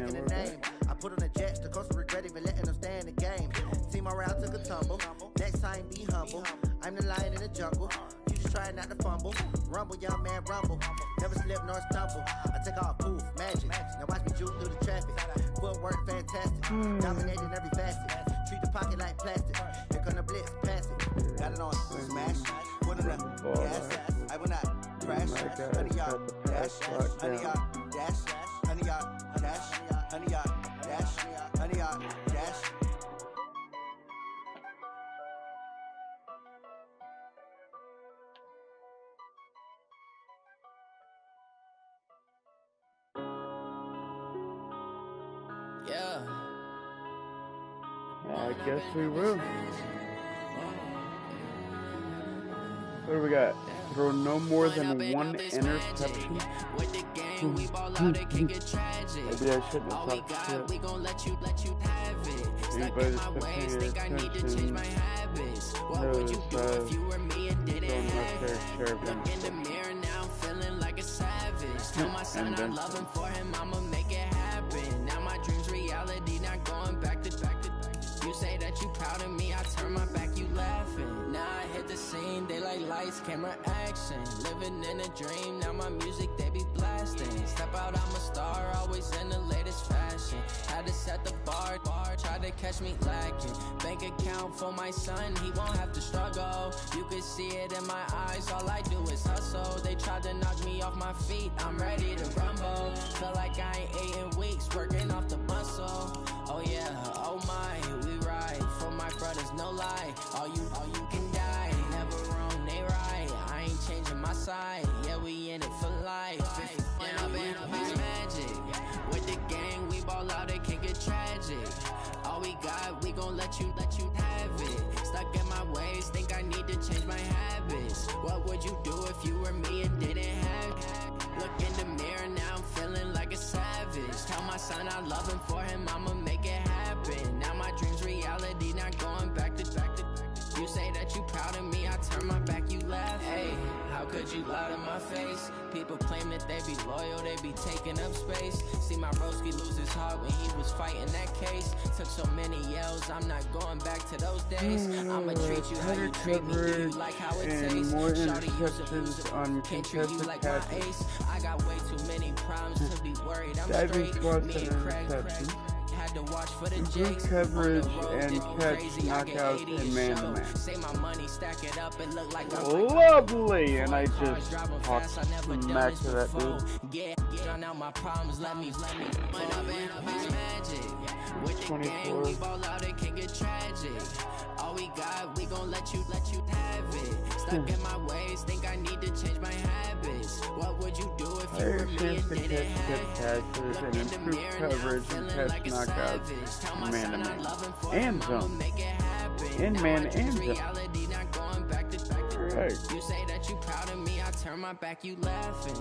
making a name. I put on the jets, the coast of regret even letting them stay in the game. See my route took a tumble. Next time be humble. I'm the lion in the jungle. You just try not to fumble. Rumble, young man, rumble. Never slip nor stumble. I take off, poof, magic. Now watch me juke through the traffic. Footwork fantastic. Dominating every facet. Treat the pocket like plastic. Here come the blitz, pass it. Got it on, smash. Put it up, gas. I will not crash. Honey yard, dash. Honey yard, dash. Honey yard, dash. Honey yard, dash. Honey yard, dash. Yeah. I guess we will. What do we got? Throw no more than one interception. Maybe I shouldn't have talked shit. Anybody that's been paying attention knows don't have fair share of them. Tell my son I love him for him, I'ma make it happen. Now my dream's reality, not going back to. You say that you proud of me, I turn my back, you laughing. Now I hit the scene, daylight lights, camera action. Living in a dream, now my music they be blasting. Step out, I'm a star, always in the latest fashion. Had to set the bar, try to catch me lacking. Bank account for my son, he won't have to struggle. You can see it in my eyes, all I do is hustle. They tried to knock me off my feet, I'm ready to rumble. Feel like I ain't ate in weeks, working off the muscle. Oh yeah, oh my, we ride for my brothers, no lie. All you can die, never wrong, they right. I ain't changing my side, yeah, we in it for life. When up it's magic. With the gang, we ball out, it can get tragic. All we got, we gon' let you have it. Stuck in my ways, think I need to change my habits. What would you do if you were me and didn't have it? Look in the mirror, now I'm feeling like a savage. Tell my son I love him for him, I'ma make it happen. Now my dream's reality, not going back to. You say that you proud of me, I turn my back, you laugh. Hey, how could you lie to my face? People claim that they be loyal, they be taking up space. See my broski lose his heart when he was fighting that case. Took so many yells, I'm not going back to those days. I'ma treat you how you treat me, do you like how it tastes? More Shawty, you's a interceptions on can't treat you like my contested ace. I got way too many problems to be worried, I'm diving straight. squats Me and and Craig interceptions. had to watch for the Good jakes. coverage On the road, and getting catch crazy, I get knockouts 80 and a man-to-man. show. Say my money, stack it up, it look like Lovely, and I cars just driving talked fast, I never done smack this to that before. dude. Get out my problems, let me When up it's magic. With the gang, we ball out, it can get tragic. All we got, we gon' let you have it. Stuck in my ways, think I need to change my habits. What would you do if you were me and didn't have it? Passes Look and in the improve mirror, now I'm coverage and feeling catch like a knockouts savage. Tell my man son to I man love him for and him, I'ma zone make it happen. and Now man my and dream's zone. reality, not going back to. Right. You say that you proud of me, I turn my back, you laughing.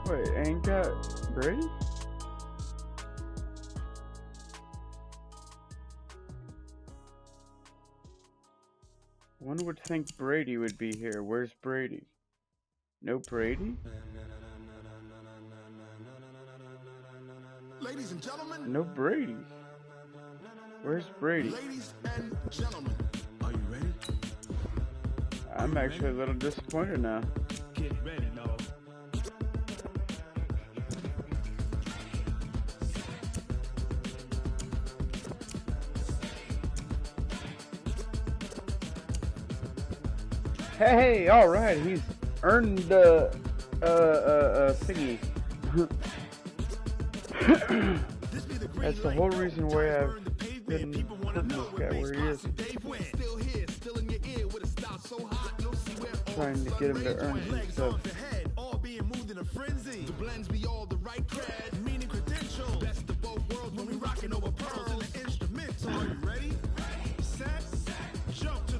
Wait, ain't got Brady? One would think Brady would be here. Where's Brady? No Brady? Ladies and gentlemen. No Brady. Where's Brady? Ladies and gentlemen, are you ready? I'm actually a little disappointed now. Get ready, no. Hey, alright, he's earned the, thingy. That's the whole reason why I've been putting this guy where he is. Trying to get him to earn some stuff.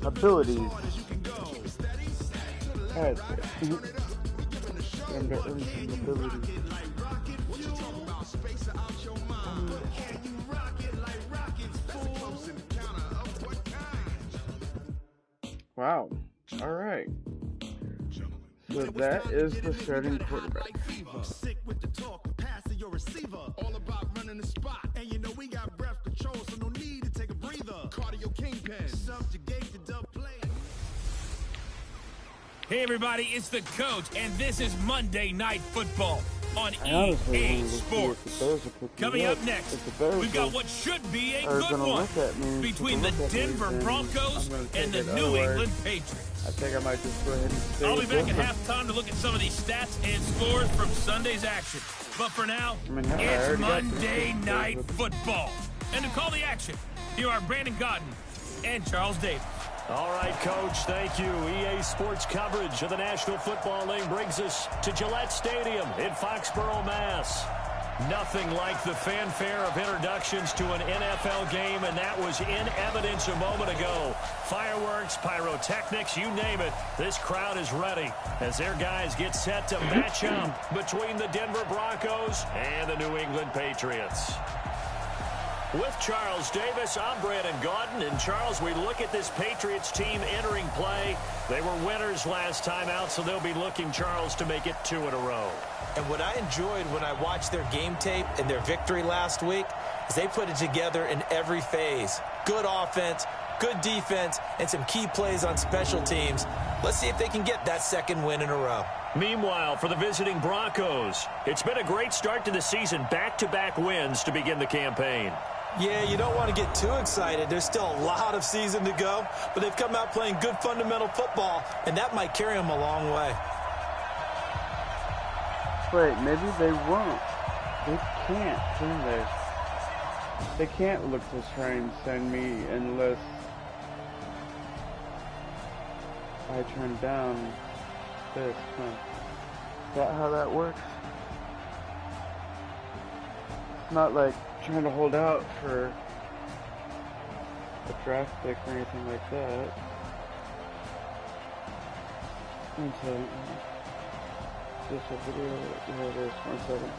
Abilities. That's it. And to earn some abilities. Wow. Alright. So that is the starting quarterback. Sick with the talk, passing your receiver. All about running the spot. And you know we got breath control, so no need to take a breather. Cardio kingpin. Subjugate the dub play. Hey everybody, it's the coach, and this is Monday Night Football on Honestly, EA Sports. Coming up next, we've got what should be a good one between the Denver Broncos and the New England Patriots. I think I might just go ahead and stay. I'll be back at halftime to look at some of these stats and scores from Sunday's action. But for now, it's Monday Night Football. And to call the action, here are Brandon Godden and Charles Davis. All right, Coach, thank you. EA Sports coverage of the National Football League brings us to Gillette Stadium in Foxborough, Mass. Nothing like the fanfare of introductions to an NFL game, and that was in evidence a moment ago. Fireworks, pyrotechnics, you name it. This crowd is ready as their guys get set to match up between the Denver Broncos and the New England Patriots. With Charles Davis, I'm Brandon Godden. And, Charles, we look at this Patriots team entering play. They were winners last time out, so they'll be looking, Charles, to make it 2 in a row. And what I enjoyed when I watched their game tape and their victory last week is they put it together in every phase. Good offense, good defense, and some key plays on special teams. Let's see if they can get that second win in a row. Meanwhile, for the visiting Broncos, it's been a great start to the season. Back-to-back wins to begin the campaign. Yeah, you don't want to get too excited. There's still a lot of season to go, but they've come out playing good fundamental football, and that might carry them a long way. Wait, maybe they won't. They can't, can they? They can't look to try and send me unless I turn down this. Huh? Is that how that works? It's not like trying to hold out for a draft pick or anything like that. Until just a video. Here it is. 1 second.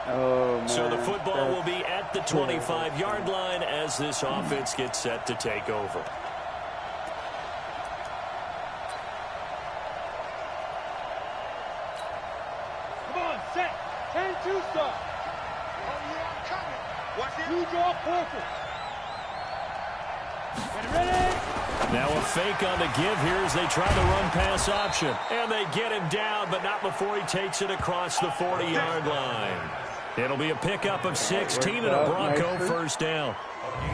Oh, man. So the football will be at the 25-yard line as this offense gets set to take over. Come on, set. 10-2 start. Oh, yeah, I'm coming. Watch it. You draw perfect. Get ready. Now a fake on the give here as they try the run-pass option. And they get him down, but not before he takes it across the 40-yard line. It'll be a pickup of 16 and a Bronco first down.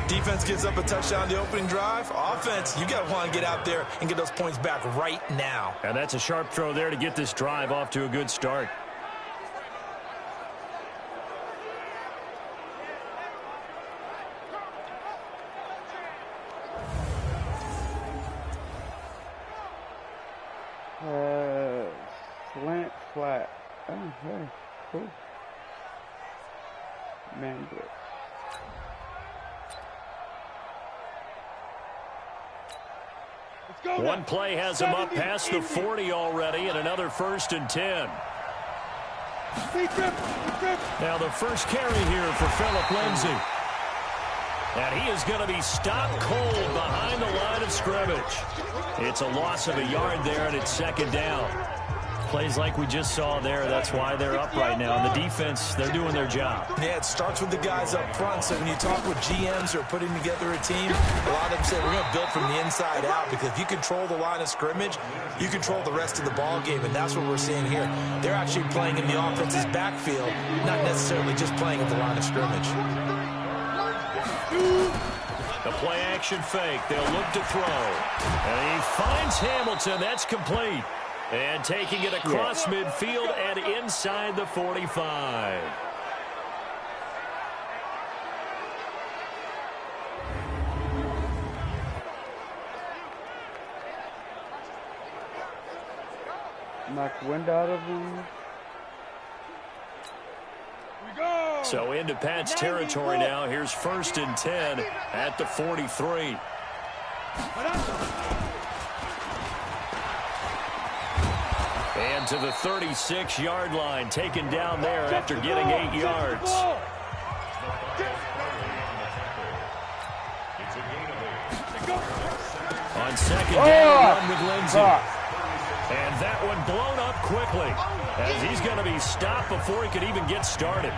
Defense gives up a touchdown the opening drive. Offense, you got to want to get out there and get those points back right now. And that's a sharp throw there to get this drive off to a good start. Slant flat. Oh, hey, cool. Man blitz. One play has him up past the 40 already, and another 1st and 10. Now the first carry here for Phillip Lindsay. And he is going to be stopped cold behind the line of scrimmage. It's a loss of a yard there, and it's 2nd down. Plays like we just saw there, that's why they're up right now. And the defense, they're doing their job. Yeah, it starts with the guys up front. So when you talk with GMs who are putting together a team, a lot of them say we're going to build from the inside out, because if you control the line of scrimmage, you control the rest of the ball game, and that's what we're seeing here. They're actually playing in the offense's backfield, not necessarily just playing at the line of scrimmage. The play-action fake. They'll look to throw. And he finds Hamilton. That's complete. And taking it across midfield and inside the 45. Knock wind out of him. So into Pat's territory now. Here's 1st and 10 at the 43. And to the 36-yard line, taken down there after getting 8 yards. On 2nd down, run with Lindsey. And that one blown up quickly, as he's going to be stopped before he could even get started.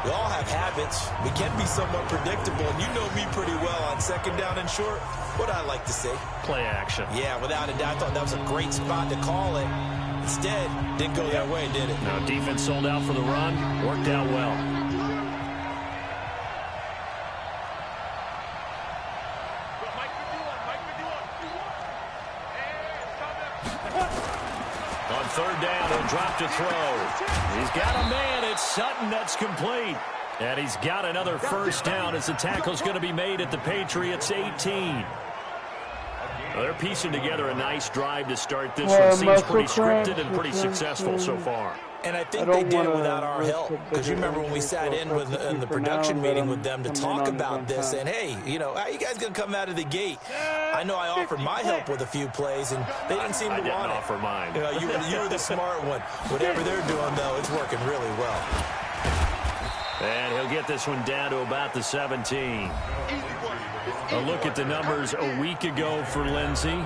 We all have habits. We can be somewhat predictable, and you know me pretty well on 2nd down and short. What I like to say? Play action. Yeah, without a doubt. I thought that was a great spot to call it. Instead, didn't go their way, did it? No, defense sold out for the run. Worked out well. On 3rd down, he'll drop to throw. He's got a man. It's Sutton. That's complete. And he's got another 1st down as the tackle's going to be made at the Patriots' 18. Well, they're piecing together a nice drive to start this one. Seems pretty scripted and pretty successful so far. And I think they did it without our help. Because you remember when we sat in the production meeting with them to talk about this, and hey, you know, how are you guys going to come out of the gate? I know I offered my help with a few plays, and they didn't seem to want it. I didn't offer mine. You know, you were the smart one. Whatever they're doing, though, it's working really well. And he'll get this one down to about the 17. A look at the numbers a week ago for Lindsey.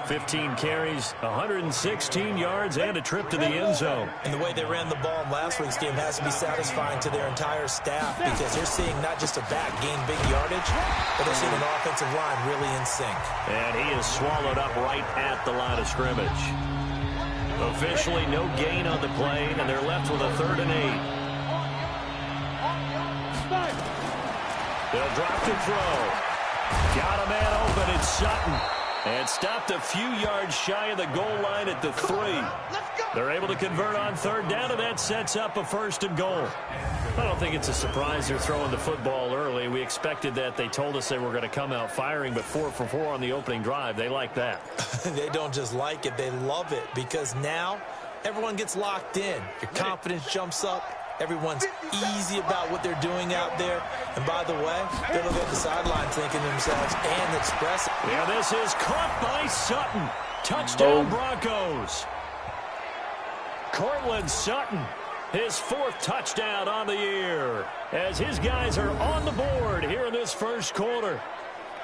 15 carries, 116 yards, and a trip to the end zone. And the way they ran the ball in last week's game has to be satisfying to their entire staff, because they're seeing not just a back gain big yardage, but they're seeing an offensive line really in sync. And he is swallowed up right at the line of scrimmage. Officially no gain on the play, and they're left with a 3rd and 8. They'll drop to throw. Got a man open. It's Sutton. And stopped a few yards shy of the goal line at the 3. They're able to convert on 3rd down, and that sets up a 1st and goal. I don't think it's a surprise they're throwing the football early. We expected that. They told us they were going to come out firing, but 4 for 4 on the opening drive. They like that. They don't just like it. They love it, because now everyone gets locked in. Your confidence jumps up. Everyone's easy about what they're doing out there. And by the way, they look at the sideline thinking to themselves and expressing. Yeah, this is caught by Sutton. Touchdown, Broncos. Cortland Sutton, his 4th touchdown on the year, as his guys are on the board here in this 1st quarter.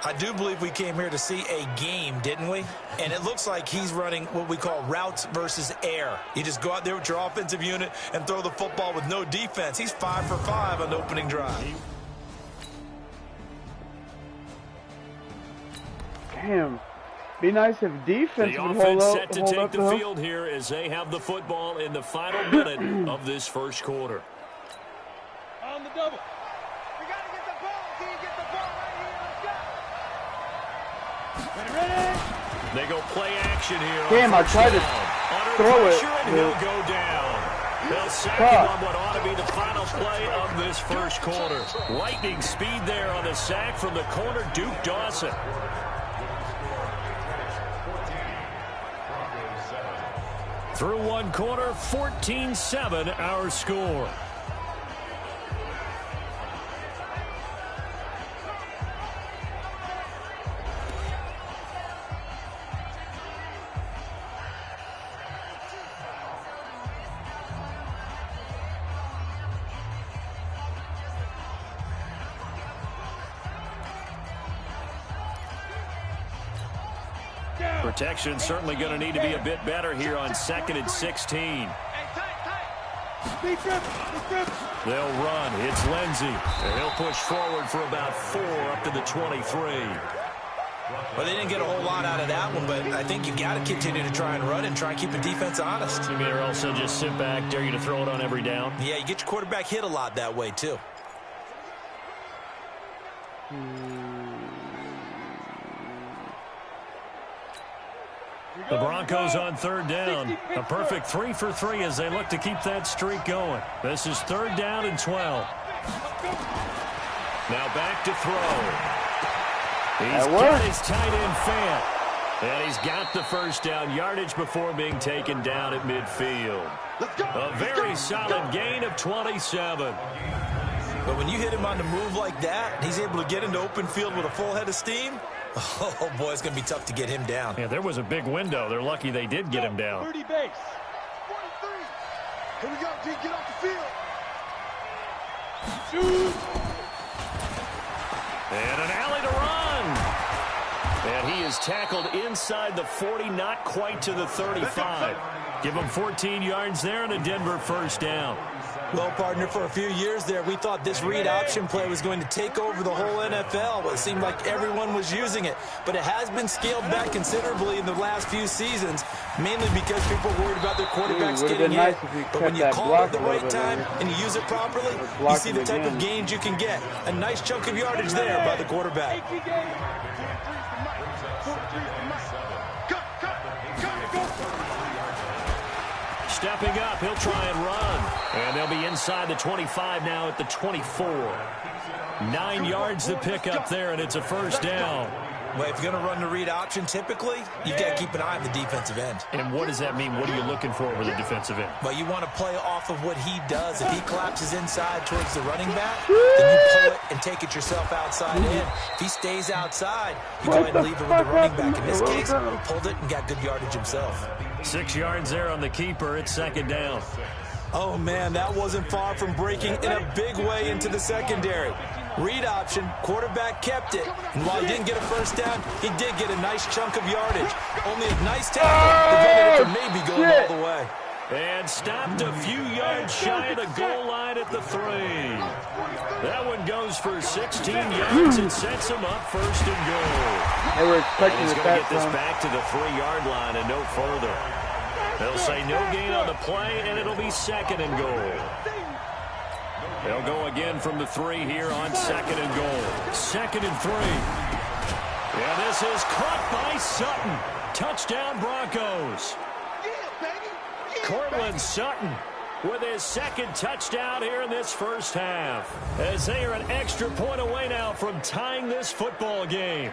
I do believe we came here to see a game, didn't we? And it looks like he's running what we call routes versus air. You just go out there with your offensive unit and throw the football with no defense. He's 5 for 5 on the opening drive. Damn. Be nice if defense the would offense hold set to hold take up the field here as they have the football in the final minute of this 1st quarter. On the double. We got to get the ball. Can you get the ball right here? Let's go. Ready? They go play action here. Damn, I tried to throw it. And he'll go down. They'll sack him on what ought to be the final play of this 1st quarter. Lightning speed there on the sack from the corner, Duke Dawson. Through 1 quarter, 14-7 our score. Protection certainly going to need to be a bit better here on 2nd and 16. They'll run. It's Lindsey. And he'll push forward for about 4 up to the 23. Well, they didn't get a whole lot out of that one, but I think you got to continue to try and run and try and keep the defense honest. You mean, or also just sit back, dare you to throw it on every down? Yeah, you get your quarterback hit a lot that way, too. The Broncos on 3rd down. A perfect 3 for 3 as they look to keep that streak going. This is 3rd down and 12. Now back to throw. He's got his tight end Fant. And he's got the first down yardage before being taken down at midfield. A very solid gain of 27. But when you hit him on the move like that, he's able to get into open field with a full head of steam. Oh, boy, it's going to be tough to get him down. Yeah, there was a big window. They're lucky they did get him down. 30 base. 43. Here we go, G. Get off the field. Shoot. And an alley to run. And he is tackled inside the 40, not quite to the 35. Give him 14 yards there and a Denver first down. Well, partner, for a few years there, we thought this read option play was going to take over the whole NFL. It seemed like everyone was using it. But it has been scaled back considerably in the last few seasons, mainly because people are worried about their quarterbacks getting hit. But when you call it at the right time and you use it properly, you see the type of gains you can get. A nice chunk of yardage there by the quarterback. Stepping up, he'll try and run. And they'll be inside the 25 now at the 24. 9 yards to pick up there, and it's a first down. Well, if you're going to run the read option, typically, you've got to keep an eye on the defensive end. And what does that mean? What are you looking for with a defensive end? Well, you want to play off of what he does. If he collapses inside towards the running back, then you pull it and take it yourself outside in. If he stays outside, you go ahead and leave it with the running back. In this case, he pulled it and got good yardage himself. 6 yards there on the keeper. It's 2nd down. Oh, man, that wasn't far from breaking in a big way into the secondary. Read option, quarterback kept it, and while he didn't get a first down, he did get a nice chunk of yardage. Only a nice tackle prevented it from maybe going all the way. And stopped a few yards shy of the goal line at the 3. That one goes for 16 yards and sets him up 1st and goal. They were expecting he's it going to that get this time. back to the 3-yard line and no further. They'll say no gain on the play, and it'll be 2nd and goal. They'll go again from the 3 here on 2nd and goal. 2nd and 3. Yeah, this is caught by Sutton. Touchdown Broncos. Cortland Sutton with his 2nd touchdown here in this first half. As they are an extra point away now from tying this football game.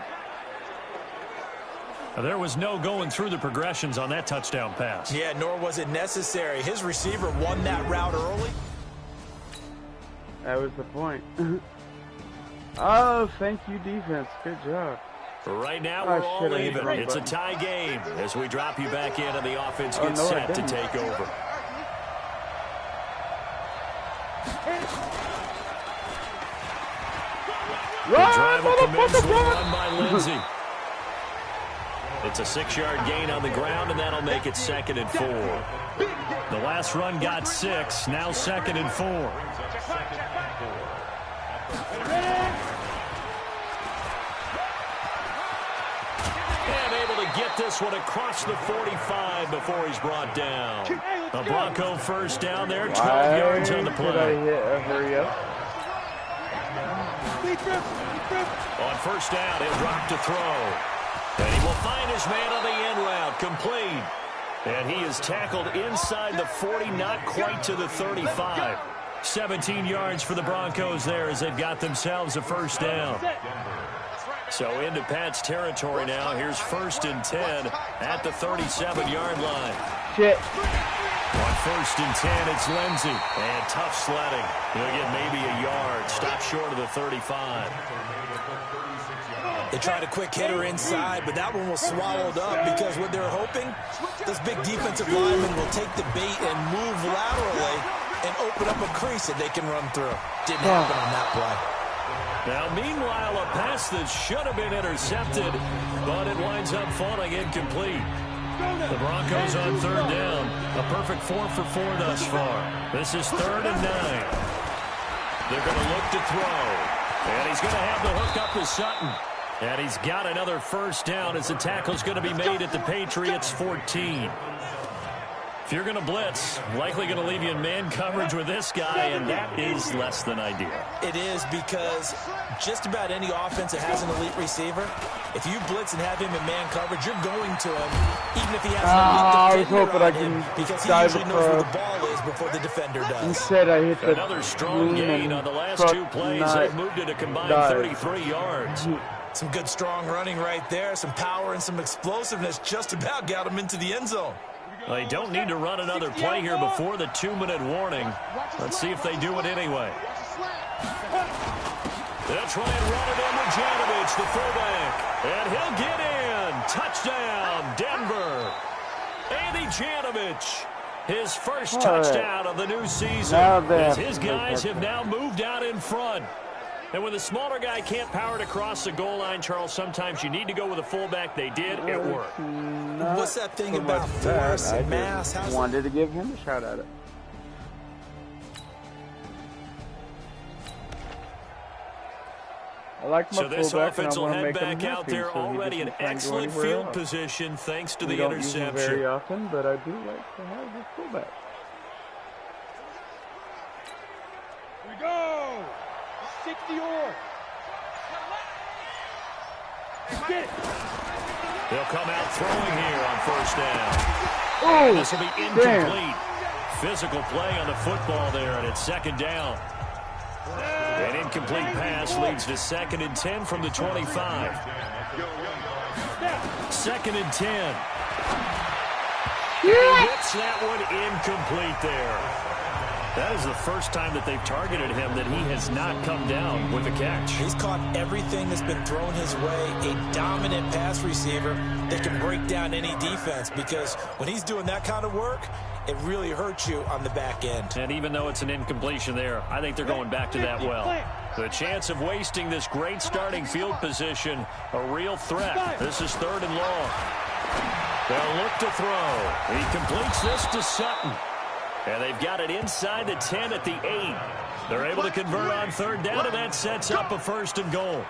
There was no going through the progressions on that touchdown pass. Yeah, nor was it necessary. His receiver won that route early. That was the point. Oh, thank you, defense. Good job. Right now, we're all even. It's a tie game as we drop you back in and the offense gets set to take over. The drive will commence with a run by Lindsey. It's a 6-yard gain on the ground, and that'll make it 2nd and 4. The last run got 6, now 2nd and 4. And able to get this one across the 45 before he's brought down. A Bronco first down there, 12 yards on the play. Hurry up. On first down, he'll drop to throw. And he will find his man on the end route, complete. And he is tackled inside the 40, not quite to the 35. 17 yards for the Broncos there as they've got themselves a first down. So into Pat's territory now. Here's 1st and 10 at the 37-yard line. Shit. On 1st and 10, it's Lindsey. And tough sledding. He'll get maybe a yard. Stop short of the 35. They tried a quick hitter inside, but that one was swallowed up because what they're hoping, this big defensive lineman will take the bait and move laterally and open up a crease that they can run through. Didn't happen on that play. Now, meanwhile, a pass that should have been intercepted, but it winds up falling incomplete. The Broncos on third down. A perfect 4 for 4 thus far. This is 3rd and 9. They're going to look to throw. And he's going to have the hook up to Sutton. And he's got another first down as the tackle's going to be made at the Patriots 14. If you're going to blitz, likely going to leave you in man coverage with this guy, and that is less than ideal. It is, because just about any offense that has an elite receiver, if you blitz and have him in man coverage, you're going to him, even if he has an elite defender on him, because he usually knows where the ball is before the defender does. Instead, I hit another strong gain on the last 2 plays. They've moved it a combined 33 yards. Some good strong running right there, some power and some explosiveness just about got him into the end zone. They don't need to run another play here before the 2-minute warning. Let's see if they do it anyway. They'll try and run it in with Janovich, the fullback. And he'll get in. Touchdown, Denver. Andy Janovich, his first touchdown of the new season. As his guys have now moved out in front. And when the smaller guy can't power it across the goal line, Charles, sometimes you need to go with a fullback. They did. It worked. What's that thing about force and mass? I wanted to give him a shot at it. I like my so this fullback, offense will head make back out there already in excellent field else. position thanks to We the don't use interception. him very often, but I do like to have the fullback. Here we go. 60 or. Get it. They'll come out throwing here on first down. Oh, this will be incomplete. Physical play on the football there, and it's 2nd down. An incomplete pass leads to 2nd and 10 from the 25. 2nd and 10. He hits that one incomplete there. That is the first time that they've targeted him that he has not come down with a catch. He's caught everything that's been thrown his way. A dominant pass receiver that can break down any defense, because when he's doing that kind of work, it really hurts you on the back end. And even though it's an incompletion there, I think they're going back to that well. The chance of wasting this great starting field position, a real threat. This is 3rd and long. They'll look to throw. He completes this to Sutton. And they've got it inside the 10 at the 8. They're able to convert on 3rd down, and that sets up a 1st and goal.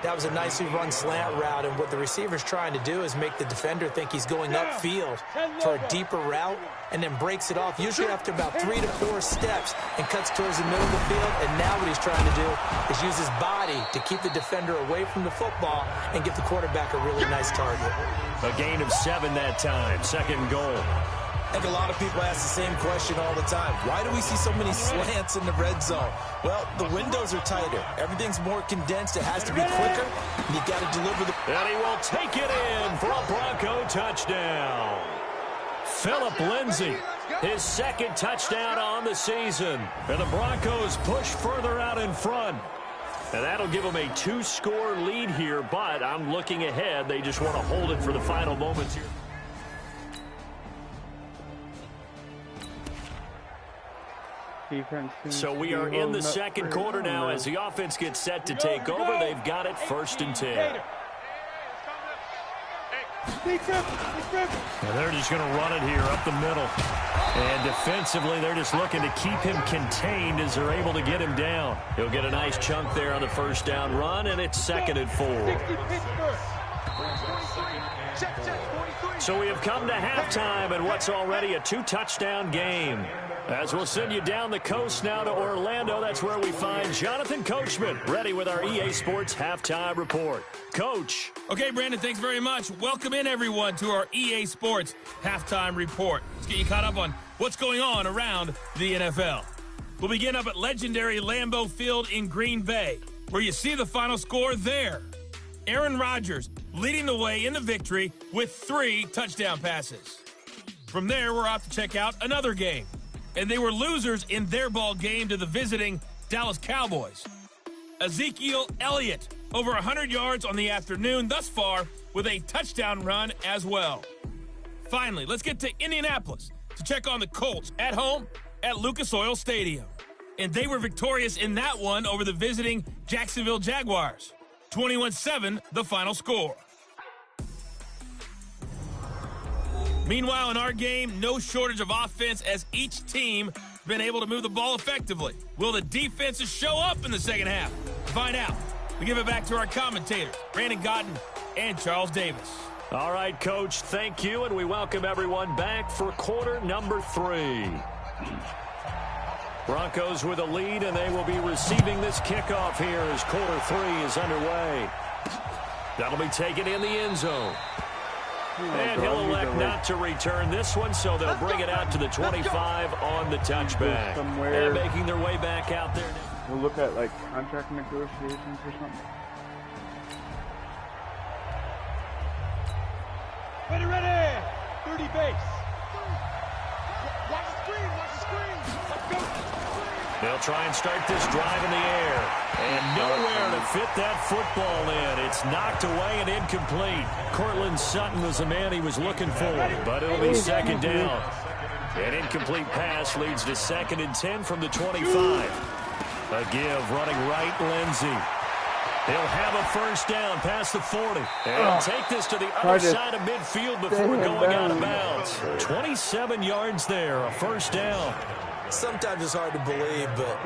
That was a nicely run slant route, and what the receiver's trying to do is make the defender think he's going upfield for a deeper route, and then breaks it off, usually after about 3 to 4 steps, and cuts towards the middle of the field. And now what he's trying to do is use his body to keep the defender away from the football and get the quarterback a really nice target. A gain of 7 that time, 2nd and goal. I think a lot of people ask the same question all the time. Why do we see so many slants in the red zone? Well, the windows are tighter. Everything's more condensed. It has to be quicker, and you've got to deliver the... And he will take it in for a Bronco touchdown. Phillip Lindsay, his 2nd touchdown on the season. And the Broncos push further out in front. And that'll give them a 2-score lead here, but I'm looking ahead. They just want to hold it for the final moments here. So we are in the 2nd quarter now as the offense gets set to take over. They've got it 1st and 10. And they're just going to run it here up the middle. And defensively, they're just looking to keep him contained as they're able to get him down. He'll get a nice chunk there on the 1st down run, and it's 2nd and 4. So we have come to halftime in what's already a 2-touchdown game. As we'll send you down the coast now to Orlando, that's where we find Jonathan Coachman, ready with our EA Sports Halftime Report. Coach. Okay, Brandon, thanks very much. Welcome in, everyone, to our EA Sports Halftime Report. Let's get you caught up on what's going on around the NFL. We'll begin up at legendary Lambeau Field in Green Bay, where you see the final score there. Aaron Rodgers leading the way in the victory with 3 touchdown passes. From there, we're off to check out another game. And they were losers in their ball game to the visiting Dallas Cowboys. Ezekiel Elliott, over 100 yards on the afternoon thus far with a touchdown run as well. Finally, let's get to Indianapolis to check on the Colts at home at Lucas Oil Stadium. and they were victorious in that one over the visiting Jacksonville Jaguars. 21-7, the final score. Meanwhile, in our game, no shortage of offense as each team has been able to move the ball effectively. Will the defenses show up in the second half? To find out, we give it back to our commentators, Brandon Godden and Charles Davis. All right, Coach, thank you, and we welcome everyone back for quarter number 3. Broncos with a lead, and they will be receiving this kickoff here as quarter 3 is underway. That'll be taken in the end zone. And he'll elect not to return this one, so they'll bring it out to the 25 on the touchback. And making their way back out there. We'll look at, like, contract negotiations or something. Ready! 30 base. Watch the screen, Let's go. They'll try and start this drive in the air. And nowhere to fit that football in. It's knocked away and incomplete. Cortland Sutton was the man he was looking for, but it'll be second down. An incomplete pass leads to 2nd and 10 from the 25. A give running right, Lindsey. He'll have a first down past the 40. And take this to the other side of midfield before going out of bounds. 27 yards there, a first down. Sometimes it's hard to believe, but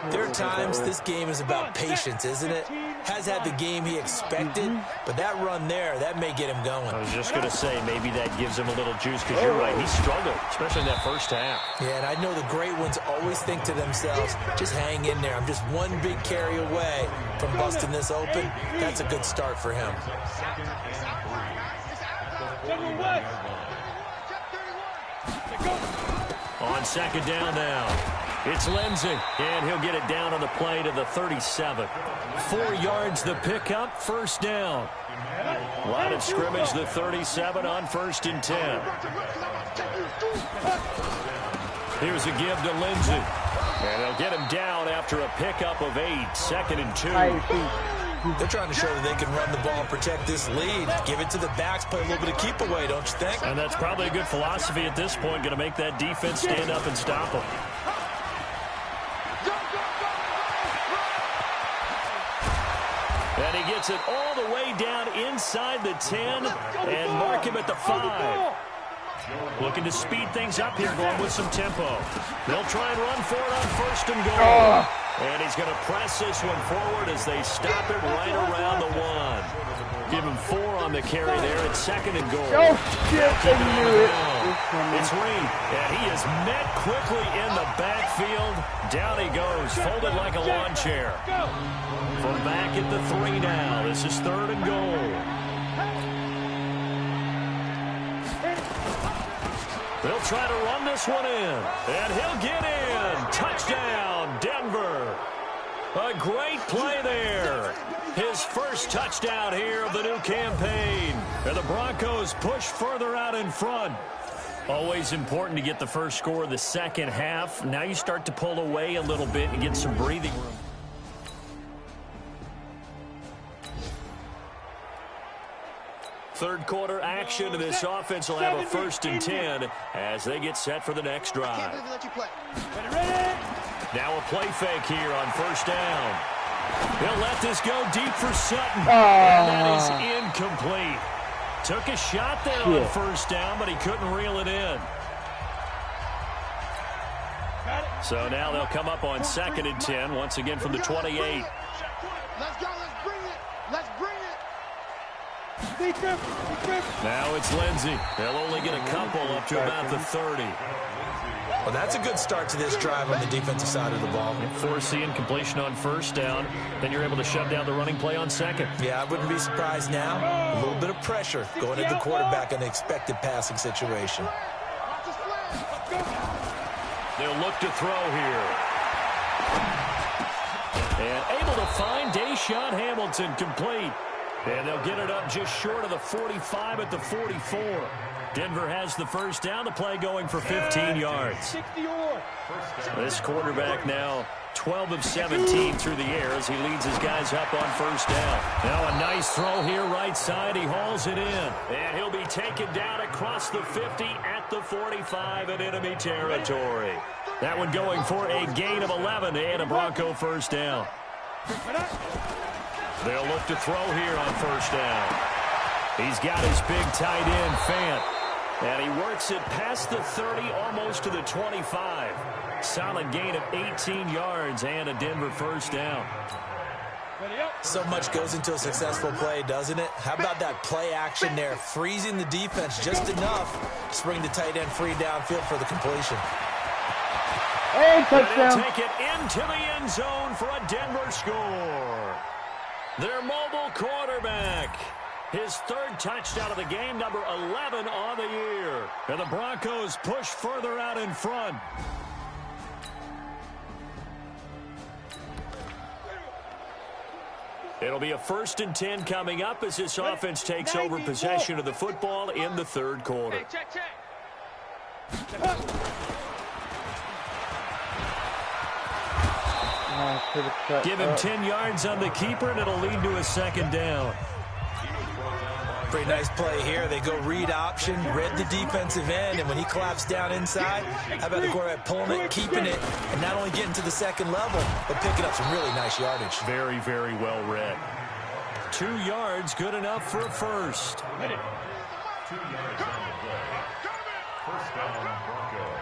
there are times this game is about patience, isn't it? Has had the game he expected, but that run there, that may get him going. I was just going to say, maybe that gives him a little juice, because you're right, he struggled, especially in that first half. Yeah, and I know the great ones always think to themselves, just hang in there. I'm just one big carry away from busting this open. That's a good start for him. On second down now, it's Lindsey, and he'll get it down on the play to the 37. 4 yards the pickup, first down. Line of scrimmage, the 37 on 1st and 10. Here's a give to Lindsey, and they'll get him down after a pickup of 8, 2nd and 2. They're trying to show that they can run the ball and protect this lead. Give it to the backs, play a little bit of keep away, don't you think? And that's probably a good philosophy at this point, going to make that defense stand up and stop them. And he gets it all the way down inside the 10 and mark him at the 5. Looking to speed things up here, going with some tempo. They'll try and run for it on 1st and goal. And he's going to press this one forward as they stop it right around the 1. Give him 4 on the carry there at 2nd and goal. Oh, shit, they knew it. It's Reed, and he is met quickly in the backfield. Down he goes, folded like a lawn chair. From back at the 3 now. This is 3rd and goal. They'll try to run this one in, and he'll get in. Touchdown, Denver. A great play there. His first touchdown here of the new campaign. And the Broncos push further out in front. Always important to get the first score of the second half. Now you start to pull away a little bit and get some breathing room. Third quarter action, and this offense will have a 1st and 10 as they get set for the next drive. Now a play fake here on 1st down. He'll let this go deep for Sutton. And that is incomplete. Took a shot there on 1st down, but he couldn't reel it in. So now they'll come up on 2nd and 10, once again from the 28. Let's go, let's bring it. Let's bring it. Now it's Lindsey. They'll only get a couple up to about the 30. Well, that's a good start to this drive on the defensive side of the ball. Force the incompletion on 1st down. Then you're able to shut down the running play on 2nd. Yeah, I wouldn't be surprised now. A little bit of pressure going at the quarterback in an expected passing situation. They'll look to throw here. And able to find Deshaun Hamilton complete. And they'll get it up just short of the 45 at the 44. Denver has the first down. The play going for 15 yards. This quarterback now 12 of 17 through the air as he leads his guys up on first down. Now a nice throw here right side. He hauls it in. And he'll be taken down across the 50 at the 45 in enemy territory. That one going for a gain of 11 and a Bronco first down. They'll look to throw here on first down. He's got his big tight end, Fant. And he works it past the 30, almost to the 25. Solid gain of 18 yards and a Denver first down. So much goes into a successful play, doesn't it? How about that play action there? Freezing the defense just enough to bring the tight end free downfield for the completion. Hey, touchdown. Take it into the end zone for a Denver score. Their mobile quarterback. His third touchdown of the game, number 11 on the year. And the Broncos push further out in front. It'll be a 1st and 10 coming up as this offense takes over possession of the football in the third quarter. Give him 10 yards on the keeper, and it'll lead to a second down. Pretty nice play here. They go read option, read the defensive end, and when he collapsed down inside, how about the quarterback pulling it, keeping it, and not only getting to the second level, but picking up some really nice yardage. Very, very well read. 2 yards, good enough for a first. 2 yards on the play. First down, Broncos.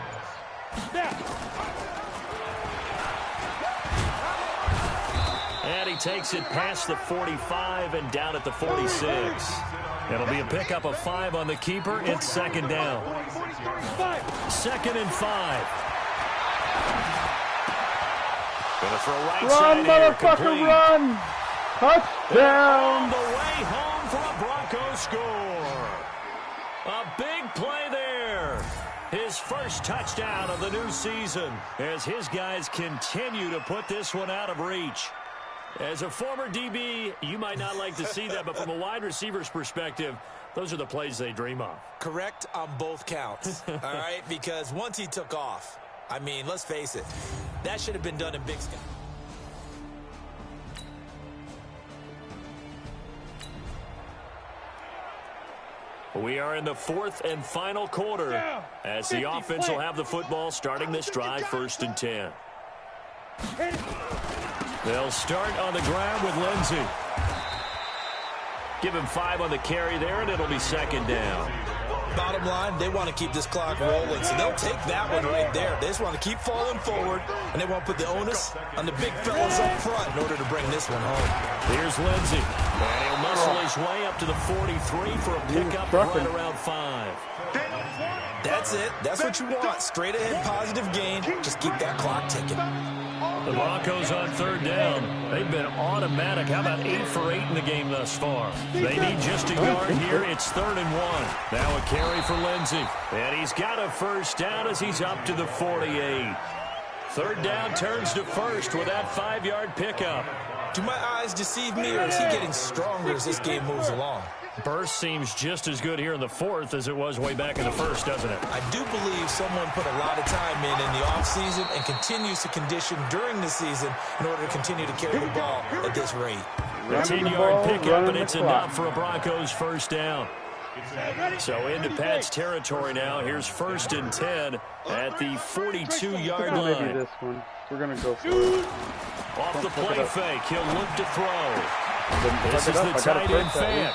And he takes it past the 45 and down at the 46. It'll be a pickup of 5 on the keeper. It's second down. 2nd and 5. Gonna throw right Run, side here, motherfucker, complete. run! Touchdown! On the way home for a Bronco score. A big play there. His first touchdown of the new season as his guys continue to put this one out of reach. As a former DB, you might not like to see that, but from a wide receiver's perspective, those are the plays they dream of. Correct on both counts, all right? Because once he took off, I mean, let's face it, that should have been done in Big Sky. We are in the 4th and final quarter as the offense will have the football starting this drive 1st and 10. They'll start on the ground with Lindsey. Give him 5 on the carry there, and it'll be second down. Bottom line, they want to keep this clock rolling, so they'll take that one right there. They just want to keep falling forward, and they want to put the onus on the big fellas up front in order to bring this one home. Here's Lindsey, and he'll muscle his way up to the 43 for a pickup right around 5. That's it. That's what you want. Straight ahead positive gain. Just keep that clock ticking. The Broncos on 3rd down. They've been automatic. How about 8 for 8 in the game thus far? They need just a yard here. It's 3rd and 1. Now a carry for Lindsey. And he's got a first down as he's up to the 48. 3rd down turns to 1st with that 5-yard pickup. Do my eyes deceive me, or is he getting stronger as this game moves along? Burst seems just as good here in the 4th as it was way back in the 1st, doesn't it? I do believe someone put a lot of time in the offseason and continues to condition during the season in order to continue to carry the ball at this rate. A 10-yard pickup, and it's enough for a Broncos first down. So into Pat's territory now. Here's 1st and 10 at the 42-yard line. This one. We're going to go for it. Off the play fake, he'll look to throw. This is the tight end Fant.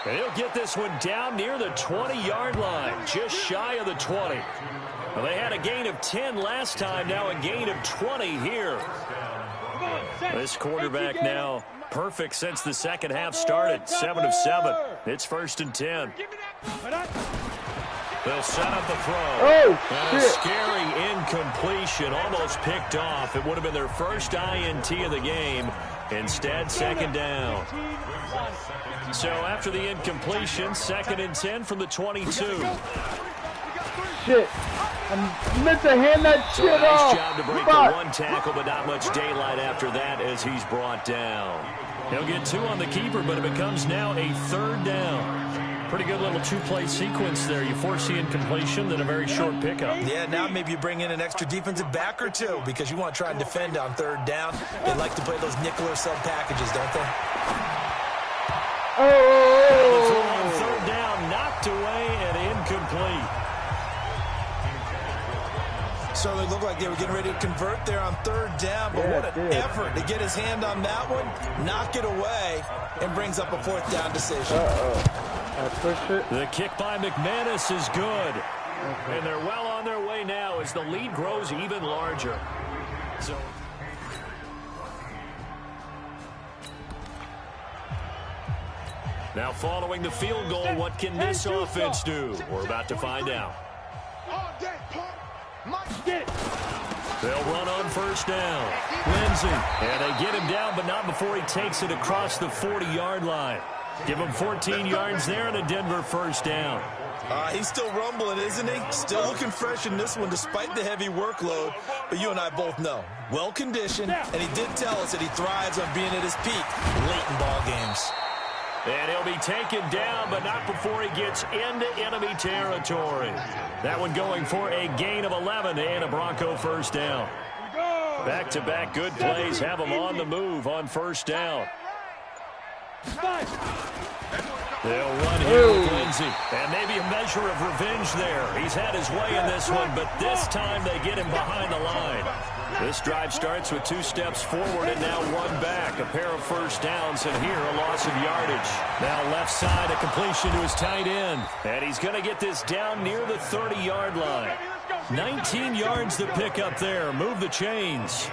And he'll get this one down near the 20-yard line, just shy of the 20. Well, they had a gain of 10 last time, now a gain of 20 here. This quarterback now perfect since the second half started, 7 of 7. It's 1st and 10. They'll set up the throw. Oh, and a scary incompletion, almost picked off. It would have been their first INT of the game. Instead, second down. So after the incompletion, 2nd and 10 from the 22. Shit. I meant to hand that So shit a nice off. job to break the one tackle, but not much daylight after that as he's brought down. He'll get 2 on the keeper, but it becomes now a 3rd down. Pretty good little two-play sequence there. You force the incompletion, then a very short pickup. Yeah, now maybe you bring in an extra defensive back or two because you want to try and defend on third down. They like to play those nickel or sub packages, don't they? On third down, knocked away and incomplete. So they looked like they were getting ready to convert there on third down, but what an effort to get his hand on that one, knock it away, and brings up a fourth down decision. I pushed it. The kick by McManus is good. And they're well on their way now as the lead grows even larger. So now following the field goal, what can this offense do? We're about to find out. They'll run on first down. Lindsey. And they get him down, but not before he takes it across the 40-yard line. Give him 14 yards there and a Denver first down. He's still rumbling, isn't he? Still looking fresh in this one despite the heavy workload. But you and I both know, well-conditioned, and he did tell us that he thrives on being at his peak late in ball games. And he'll be taken down, but not before he gets into enemy territory. That one going for a gain of 11 and a Bronco first down. Back-to-back good plays have him on the move on first down. They'll run here with Lindsey. And maybe a measure of revenge there. He's had his way in this one, but this time they get him behind the line. This drive starts with 2 steps forward and now 1 back. A pair of first downs, and here a loss of yardage. Now left side, a completion to his tight end. And he's going to get this down near the 30-yard line. 19 yards to pick up there. Move the chains.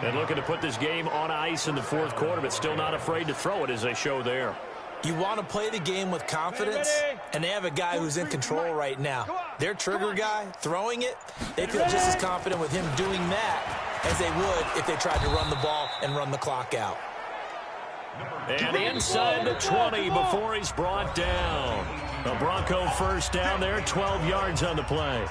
And looking to put this game on ice in the fourth quarter, but still not afraid to throw it as they show there. You want to play the game with confidence, and they have a guy who's in control right now. Their trigger guy, throwing it, they feel just as confident with him doing that as they would if they tried to run the ball and run the clock out. And inside the 20 before he's brought down. A Bronco first down there, 12 yards on the play.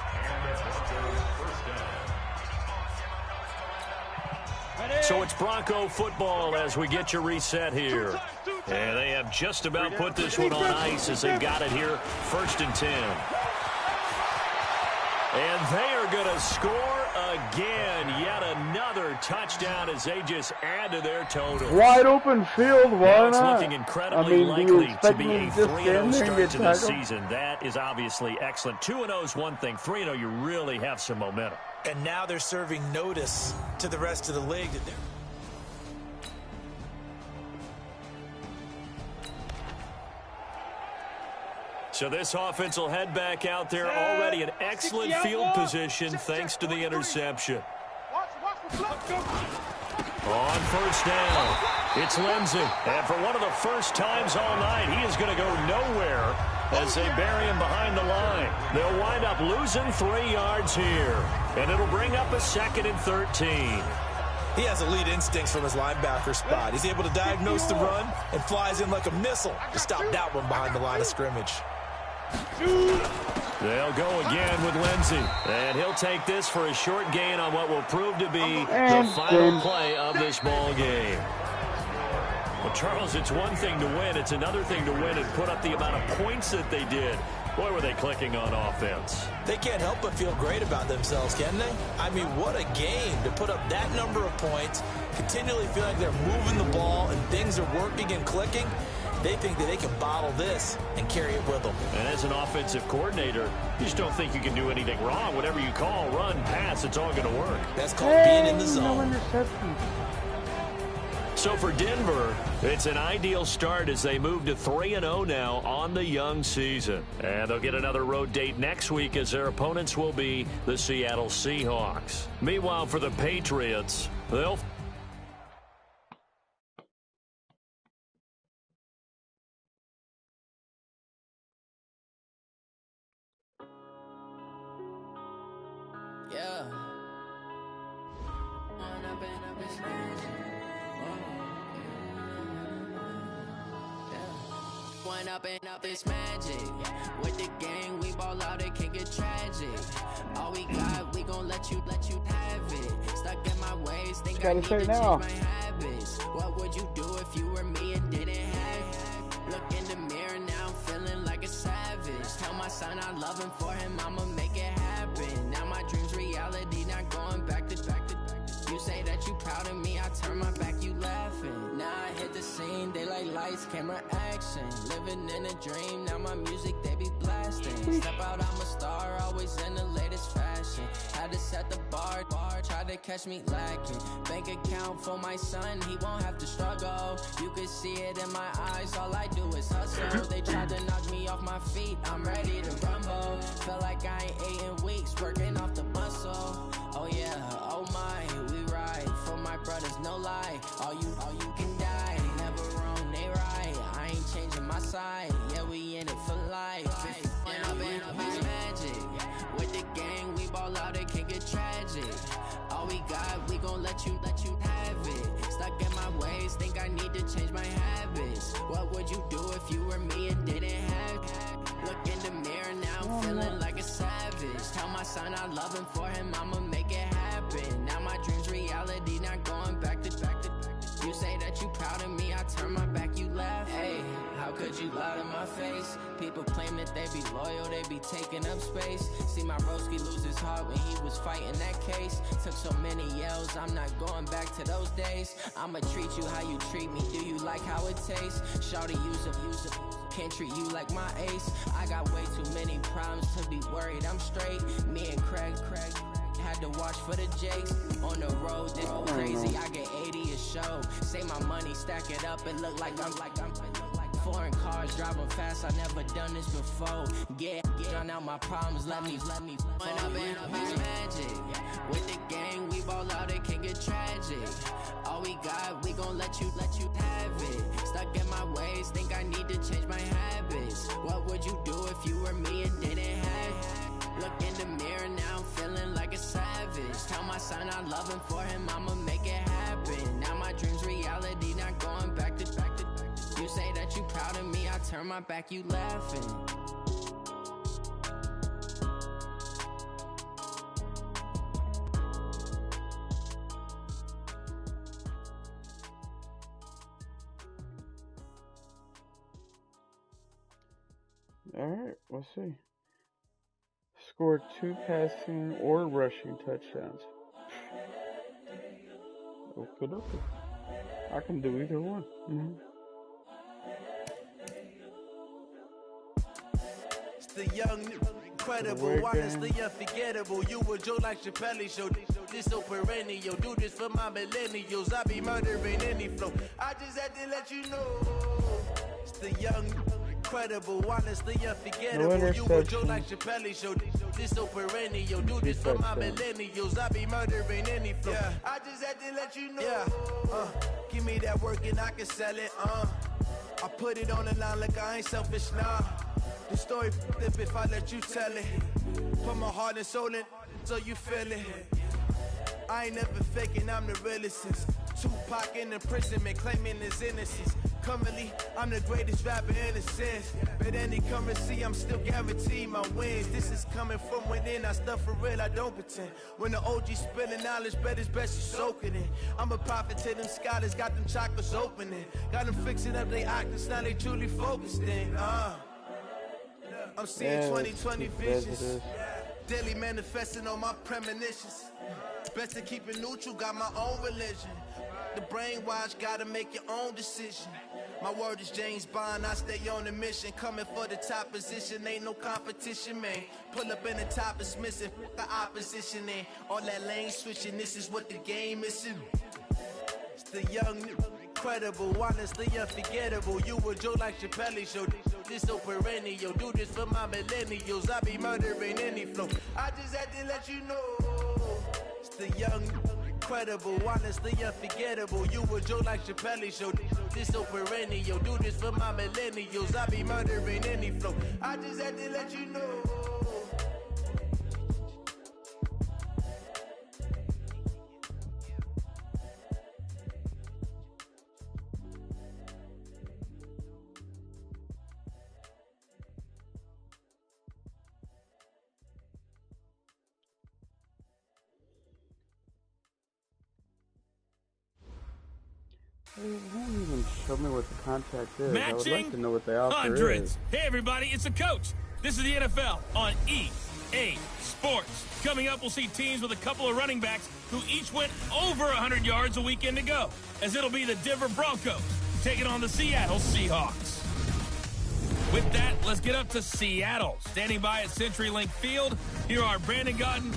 So it's Bronco football as we get you reset here. And they have just about put this one on ice as they've got it here, 1st and 10. And they are going to score again. Yet another touchdown as they just add to their total. Wide open field, why it's not? looking incredibly likely to be a 3-0 start to this tackled? season. That is obviously excellent. 2-0 is one thing. 3-0, you really have some momentum. And now they're serving notice to the rest of the league that they're... So this offense will head back out there, already in excellent field position thanks to the interception. On first down, it's Lindsey. And for one of the first times all night, he is going to go nowhere as they bury him behind the line. They'll wind up losing 3 yards here. And it'll bring up a 2nd and 13. He has elite instincts from his linebacker spot. He's able to diagnose the run and flies in like a missile to stop that one behind the line of scrimmage. They'll go again with Lindsey. And he'll take this for a short gain on what will prove to be the final play of this ball game. Well, Charles, it's one thing to win. It's another thing to win and put up the amount of points that they did. Boy, were they clicking on offense. They can't help but feel great about themselves, can they? I mean, what a game to put up that number of points, continually feel like they're moving the ball and things are working and clicking. They think that they can bottle this and carry it with them. And as an offensive coordinator, you just don't think you can do anything wrong. Whatever you call, run, pass, it's all going to work. That's called being in the zone. So for Denver, it's an ideal start as they move to 3-0 now on the young season. And they'll get another road date next week as their opponents will be the Seattle Seahawks. Meanwhile, for the Patriots, they'll... Yeah. Up and up this magic. With the gang, we ball out, it can get tragic. All we got, we gon' let you have it. Stuck in my ways, think I need to change my habits. What would you do if you were me and didn't have it? Look in the mirror now, I'm feeling like a my son I love him, for him I'ma make it happen. Now my dreams reality, not going back to. You say that you proud of me, I turn my back, you laughing. Now I hit the scene, they like lights, camera, action. Living in a dream, now my music they be blasting. Step out, I'm a star, always in the latest fashion. Had to set the bar, try to catch me lacking. Bank account for my son, he won't have to struggle. You can see it in my eyes, all I do is hustle. They tried to knock me off my feet, I'm ready to rumble. Feel like I ain't ate in weeks, working off the muscle. Oh yeah, oh my, we ride for my brothers, no lie. All you can die, never wrong, they right. I ain't changing my side, yeah, we in it for life. When I've been magic, with the gang, we ball out, it can get tragic. All we got, we gon' let you have it. Stuck in my ways, think I need to change my habits. What would you do if you were me and didn't have it? Look in the mirror now, feeling like a savage. Tell my son I love him, for him I'ma make it happen. Now my dreams reality, not going back to. You say that you proud of me, I turn my back, you laugh. Hey, how could you lie to my face? People claim that they be loyal, they be taking up space. See my broski lose his heart when he was fighting that case. Took so many yells, I'm not going back to those days. I'ma treat you how you treat me, do you like how it tastes? Shawty, use it. Can't treat you like my ace. I got way too many problems to be worried, I'm straight. Me and Craig had to watch for the Jakes. On the road, this crazy, I get 80 a show. Say my money, stack it up, it look like I'm foreign cars, driving fast, I never done this before. Get on out my problems, let me When I've been magic, with the gang, we ball out, it can get tragic. All we got, we gon' let you have it. Stuck in my ways, think I need to change my habits. What would you do if you were me and didn't have it? Look in the mirror now, feeling like a savage. Tell my son I love him, for him I'ma make it happen. Now my dreams reality, not going back to. You say that you proud of me, I turn my back, you laughing. Alright, let's see. Scored 2 passing or rushing touchdowns. Okay. I can do either one. It's the young, incredible, honestly unforgettable. You a Joe like Chappelle show. This so perennial. Do this for my millennials. I be murdering any flow. I just had to let you know. It's the young, incredible, honestly unforgettable. You a Joe like Chappelle show. This so perennial. Do this for my millennials. I be murdering any flow. Yeah. I just had to let you know. Yeah. Give me that work and I can sell it. I put it on the line like I ain't selfish, nah. The story flip if I let you tell it. Put my heart and soul in so you feel it. I ain't never faking, I'm the realest since Tupac in imprisonment, claiming his innocence. Currently, I'm the greatest rapper in a sense. But any currency, I'm still guaranteed my wins. This is coming from within, I stuff for real, I don't pretend. When the OG spilling knowledge, bet it's best you soak it in. I'm a prophet to them scholars, got them chakras opening. Got them fixing up they octaves, now they truly focused in. I'm seeing 2020 visions. Daily manifesting on my premonitions. Best to keep it neutral, got my own religion. The brainwash, gotta make your own decision. My word is James Bond, I stay on the mission. Coming for the top position, ain't no competition, man. Pull up in the top, it's missing, the opposition in. All that lane switching, this is what the game is in. It's the young, incredible, honestly unforgettable. You a Joe like Chappelle show. This so perennial, do this for my millennials. I be murdering any flow. I just had to let you know. It's the young, incredible, honestly unforgettable. You a Joe like Chappelle show. This so perennial, do this for my millennials. I be murdering any flow. I just had to let you know. They won't even show me what the contact is. Matching I would like to know what the offer hundreds. is. Hey everybody, it's the coach. This is the NFL on EA Sports. Coming up, we'll see teams with a couple of running backs who each went over 100 yards a weekend ago, as it'll be the Denver Broncos taking on the Seattle Seahawks. With that, let's get up to Seattle. Standing by at CenturyLink Field, here are Brandon Gaudin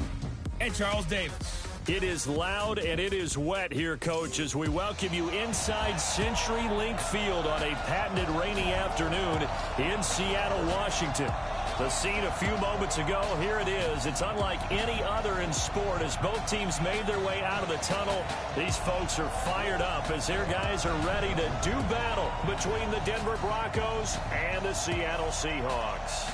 and Charles Davis. It is loud and it is wet here, Coach, as we welcome you inside CenturyLink Field on a patented rainy afternoon in Seattle, Washington. The scene a few moments ago, here it is. It's unlike any other in sport as both teams made their way out of the tunnel. These folks are fired up as their guys are ready to do battle between the Denver Broncos and the Seattle Seahawks.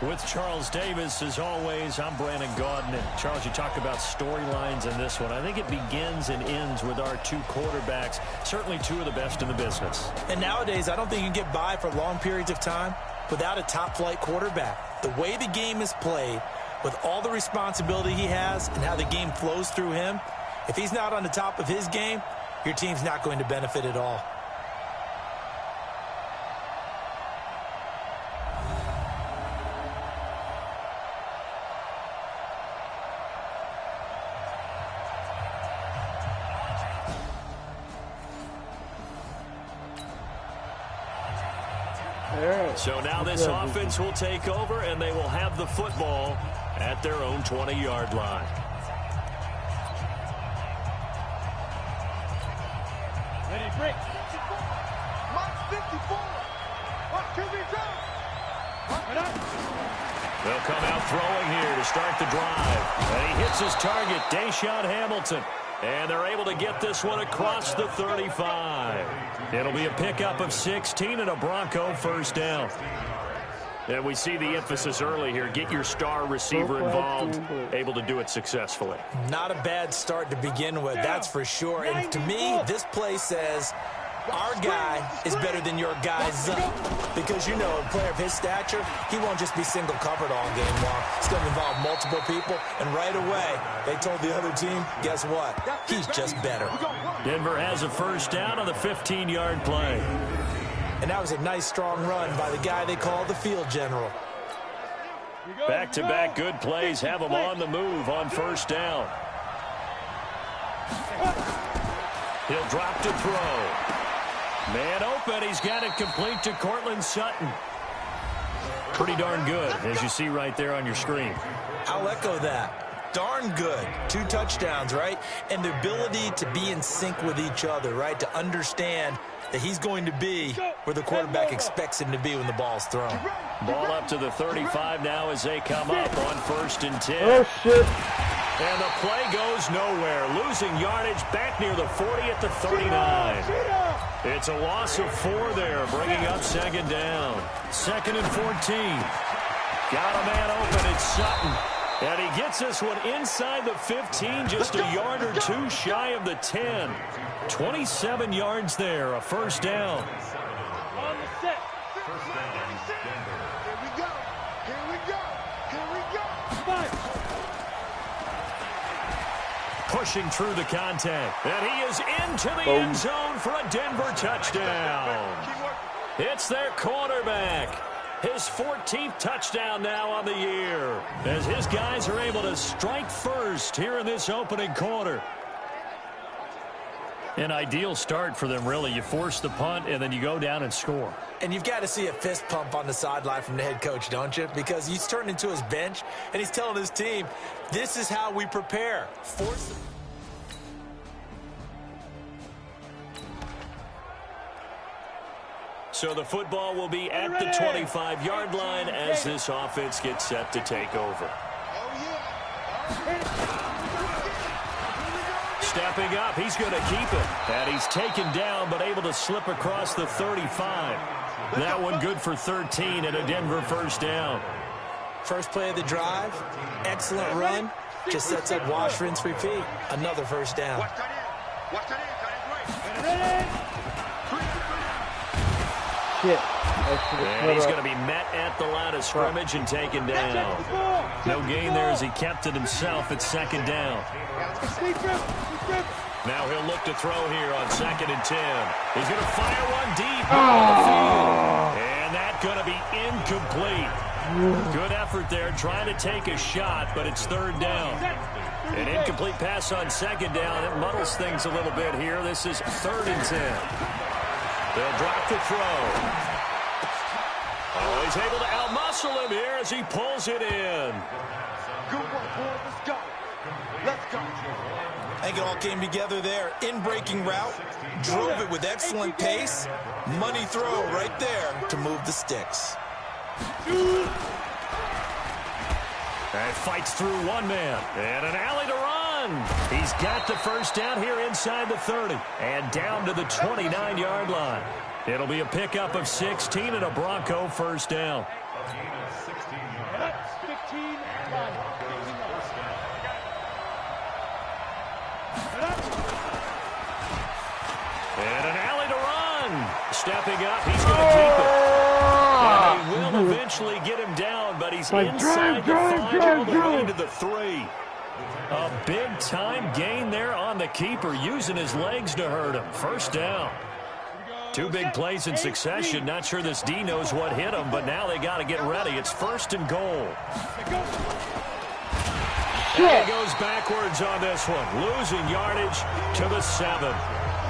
With Charles Davis, as always, I'm Brandon Gaudin. And Charles, you talk about storylines in this one. I think it begins and ends with our two quarterbacks, certainly two of the best in the business. And nowadays, I don't think you can get by for long periods of time without a top-flight quarterback. The way the game is played, with all the responsibility he has and how the game flows through him, if he's not on the top of his game, your team's not going to benefit at all. So now this offense will take over, and they will have the football at their own 20-yard line. Ready, break. Mark 54. Mark QB down. They'll come out throwing here to start the drive. And he hits his target, Deshaun Hamilton. And they're able to get this one across the 35. It'll be a pickup of 16 and a Bronco first down. And we see the emphasis early here. Get your star receiver involved, able to do it successfully. Not a bad start to begin with, that's for sure. And to me, this play says our guy is better than your guy's up. Because, you know, a player of his stature, he won't just be single covered all game long. It's going to involve multiple people. And right away, they told the other team, guess what? He's just better. Denver has a first down on the 15-yard play. And that was a nice, strong run by the guy they call the field general. Back-to-back good plays have him on the move on first down. He'll drop to throw. Man open. He's got it complete to Cortland Sutton. Pretty darn good, as you see right there on your screen. I'll echo that. Darn good. 2 touchdowns, right? And the ability to be in sync with each other, right? To understand that he's going to be where the quarterback expects him to be when the ball's thrown. Ball up to the 35 now as they come up on 1st and 10. Oh, shit. And the play goes nowhere. Losing yardage back near the 40 at the 39. It's a loss of 4 there, bringing up 2nd down. 2nd and 14. Got a man open. It's Sutton. And he gets this one inside the 15, just a yard or 2 shy of the 10. 27 yards there, a first down. On the set. First down. Here we go. Here we go. Here we go. 5. Pushing through the contact. And he is into the end zone for a Denver touchdown. It's their quarterback. His 14th touchdown now on the year, as his guys are able to strike first here in this opening quarter. An ideal start for them, really. You force the punt, and then you go down and score. And you've got to see a fist pump on the sideline from the head coach, don't you? Because he's turned into his bench, and he's telling his team, this is how we prepare. Force the So the football will be at the 25-yard line as this offense gets set to take over. Stepping up, he's going to keep it. And he's taken down, but able to slip across the 35. That one good for 13 and a Denver first down. First play of the drive, excellent run, just sets up wash, rinse, repeat. Another first down. Shit. And he's going to be met at the line of scrimmage and taken down. No gain there as he kept it himself at 2nd down. Now he'll look to throw here on 2nd and 10. He's going to fire one deep on the field. And that's going to be Good effort there, trying to take a shot, but it's third down. An incomplete pass on second down. It muddles things a little bit here. This is 3rd and 10. They'll drop the throw. Oh, he's able to outmuscle him here as he pulls it in. Good work, boy. Let's go. Let's go. I think it all came together there. In-breaking route, drove it with excellent pace. Money throw right there to move the sticks. And fights through one man. And an alley to run. He's got the first down here inside the 30. And down to the 29-yard line. It'll be a pickup of 16 and a Bronco first down. And an alley to run. Stepping up, he's going to keep it. And he will eventually get him down, but he's inside the 5 all the way to the 3. A big-time gain there on the keeper, using his legs to hurt him. First down. 2 big plays in succession. Not sure this D knows what hit him, but now they got to get ready. It's 1st and goal. And he goes backwards on this one, losing yardage to the 7.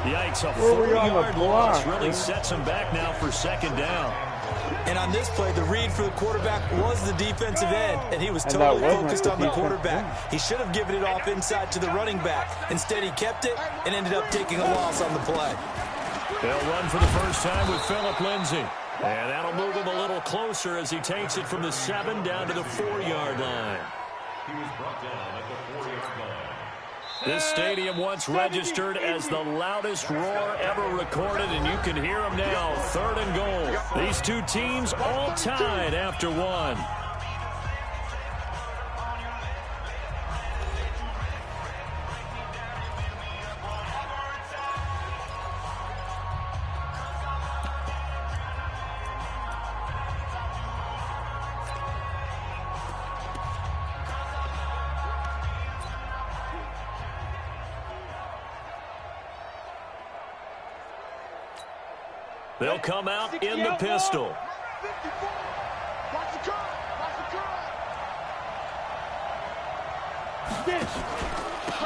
Yikes, a 4-yard loss really sets him back now for 2nd down. And on this play, the read for the quarterback was the defensive end, and he was totally focused on the quarterback. He should have given it off inside to the running back. Instead, he kept it and ended up taking a loss on the play. They'll run for the first time with Phillip Lindsay. And that'll move him a little closer as he takes it from the 7 down to the 4-yard line. He was brought down at the 4-yard line. This stadium once registered as the loudest roar ever recorded, and you can hear them now. 3rd and goal. These two teams all tied after 1. They'll come out in the pistol.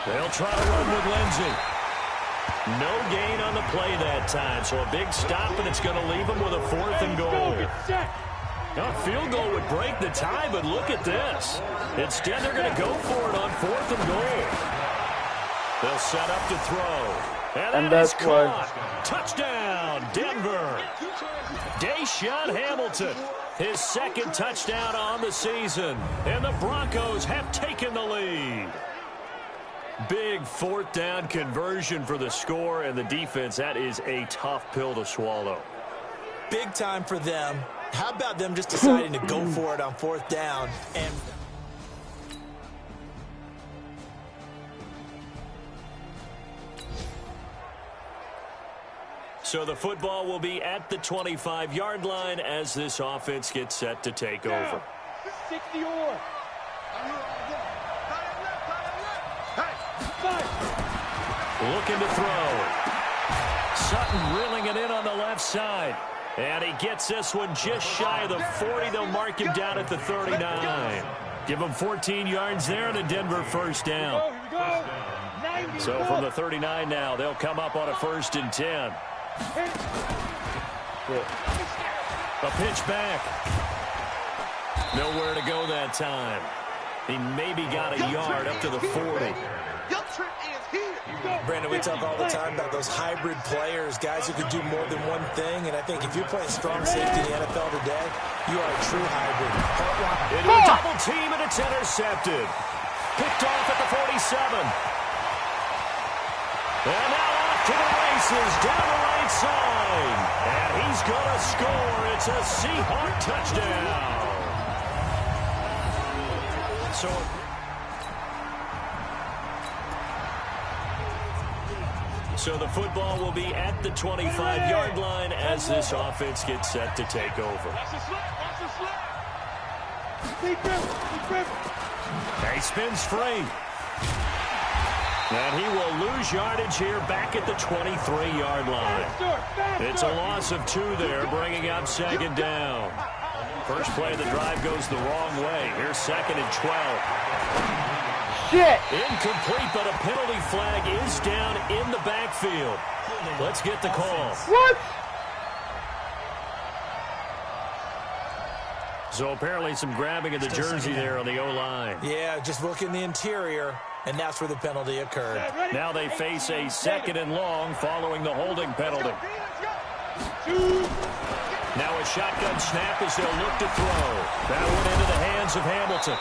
They'll try to run with Lindsay. No gain on the play that time, so a big stop, and it's going to leave them with a 4th and goal. A field goal would break the tie, but look at this. Instead, they're going to go for it on 4th and goal. They'll set up to throw. And that is caught. Touchdown, Denver. Deshaun Hamilton, his 2nd touchdown on the season. And the Broncos have taken the lead. Big 4th down conversion for the score, and the defense, that is a tough pill to swallow. Big time for them. How about them just deciding to go for it on 4th down? And so the football will be at the 25-yard line as this offense gets set to take over. 60-or. Looking to throw. Sutton reeling it in on the left side. And he gets this one just shy of the 40. They'll mark him down at the 39. Give him 14 yards there and a Denver first down. So from the 39 now, they'll come up on a 1st and 10. A pitch back. Nowhere to go that time. He maybe got a yard up to the 40. Brandon, we talk all the time about those hybrid players, guys who can do more than one thing, and I think if you're playing strong safety in the NFL today, you are a true hybrid. Into a double team, and it's intercepted. Picked off at the 47. And now off to the races, down the right side. And he's going to score. It's a Seahawk touchdown. So the football will be at the 25-yard line as this offense gets set to take over. He spins free. And he will lose yardage here back at the 23-yard line. It's a loss of 2 there, bringing up 2nd down. First play of the drive goes the wrong way. Here's 2nd and 12. Shit! Incomplete, but a penalty flag is down in the backfield. Let's get the call. What? So apparently some grabbing of the jersey there on the O-line. Yeah, just look in the interior, and that's where the penalty occurred. Now they face a 2nd and long following the holding penalty. Now a shotgun snap as they'll look to throw. That one into the hands of Hamilton.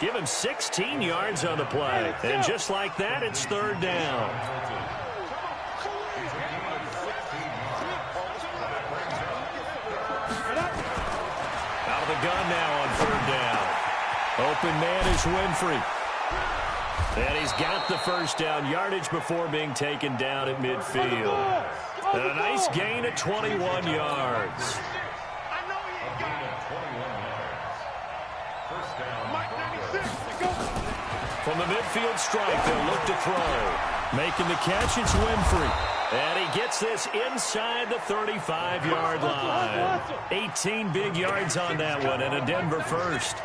Give him 16 yards on the play. And just like that, it's 3rd down. Out of the gun now on 3rd down. Open man is Winfrey. And he's got the first down, yardage before being taken down at midfield. And a nice gain of 21 yards. From the midfield stripe, they'll look to throw. Making the catch, it's Winfrey. And he gets this inside the 35-yard line. 18 big yards on that one, and a Denver first.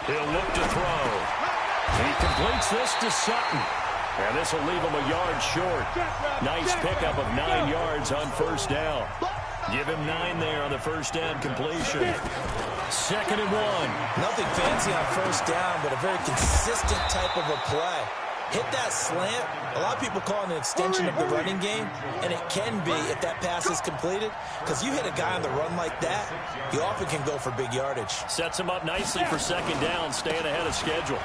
He'll look to throw. He completes this to Sutton. And this will leave him a yard short. Nice pickup of 9 yards on 1st down. Give him 9 there on the 1st down completion. 2nd and 1. Nothing fancy on 1st down, but a very consistent type of a play. Hit that slant. A lot of people call it an extension of the running game, and it can be if that pass is completed, because you hit a guy on the run like that, you often can go for big yardage. Sets him up nicely for 2nd down, staying ahead of schedule.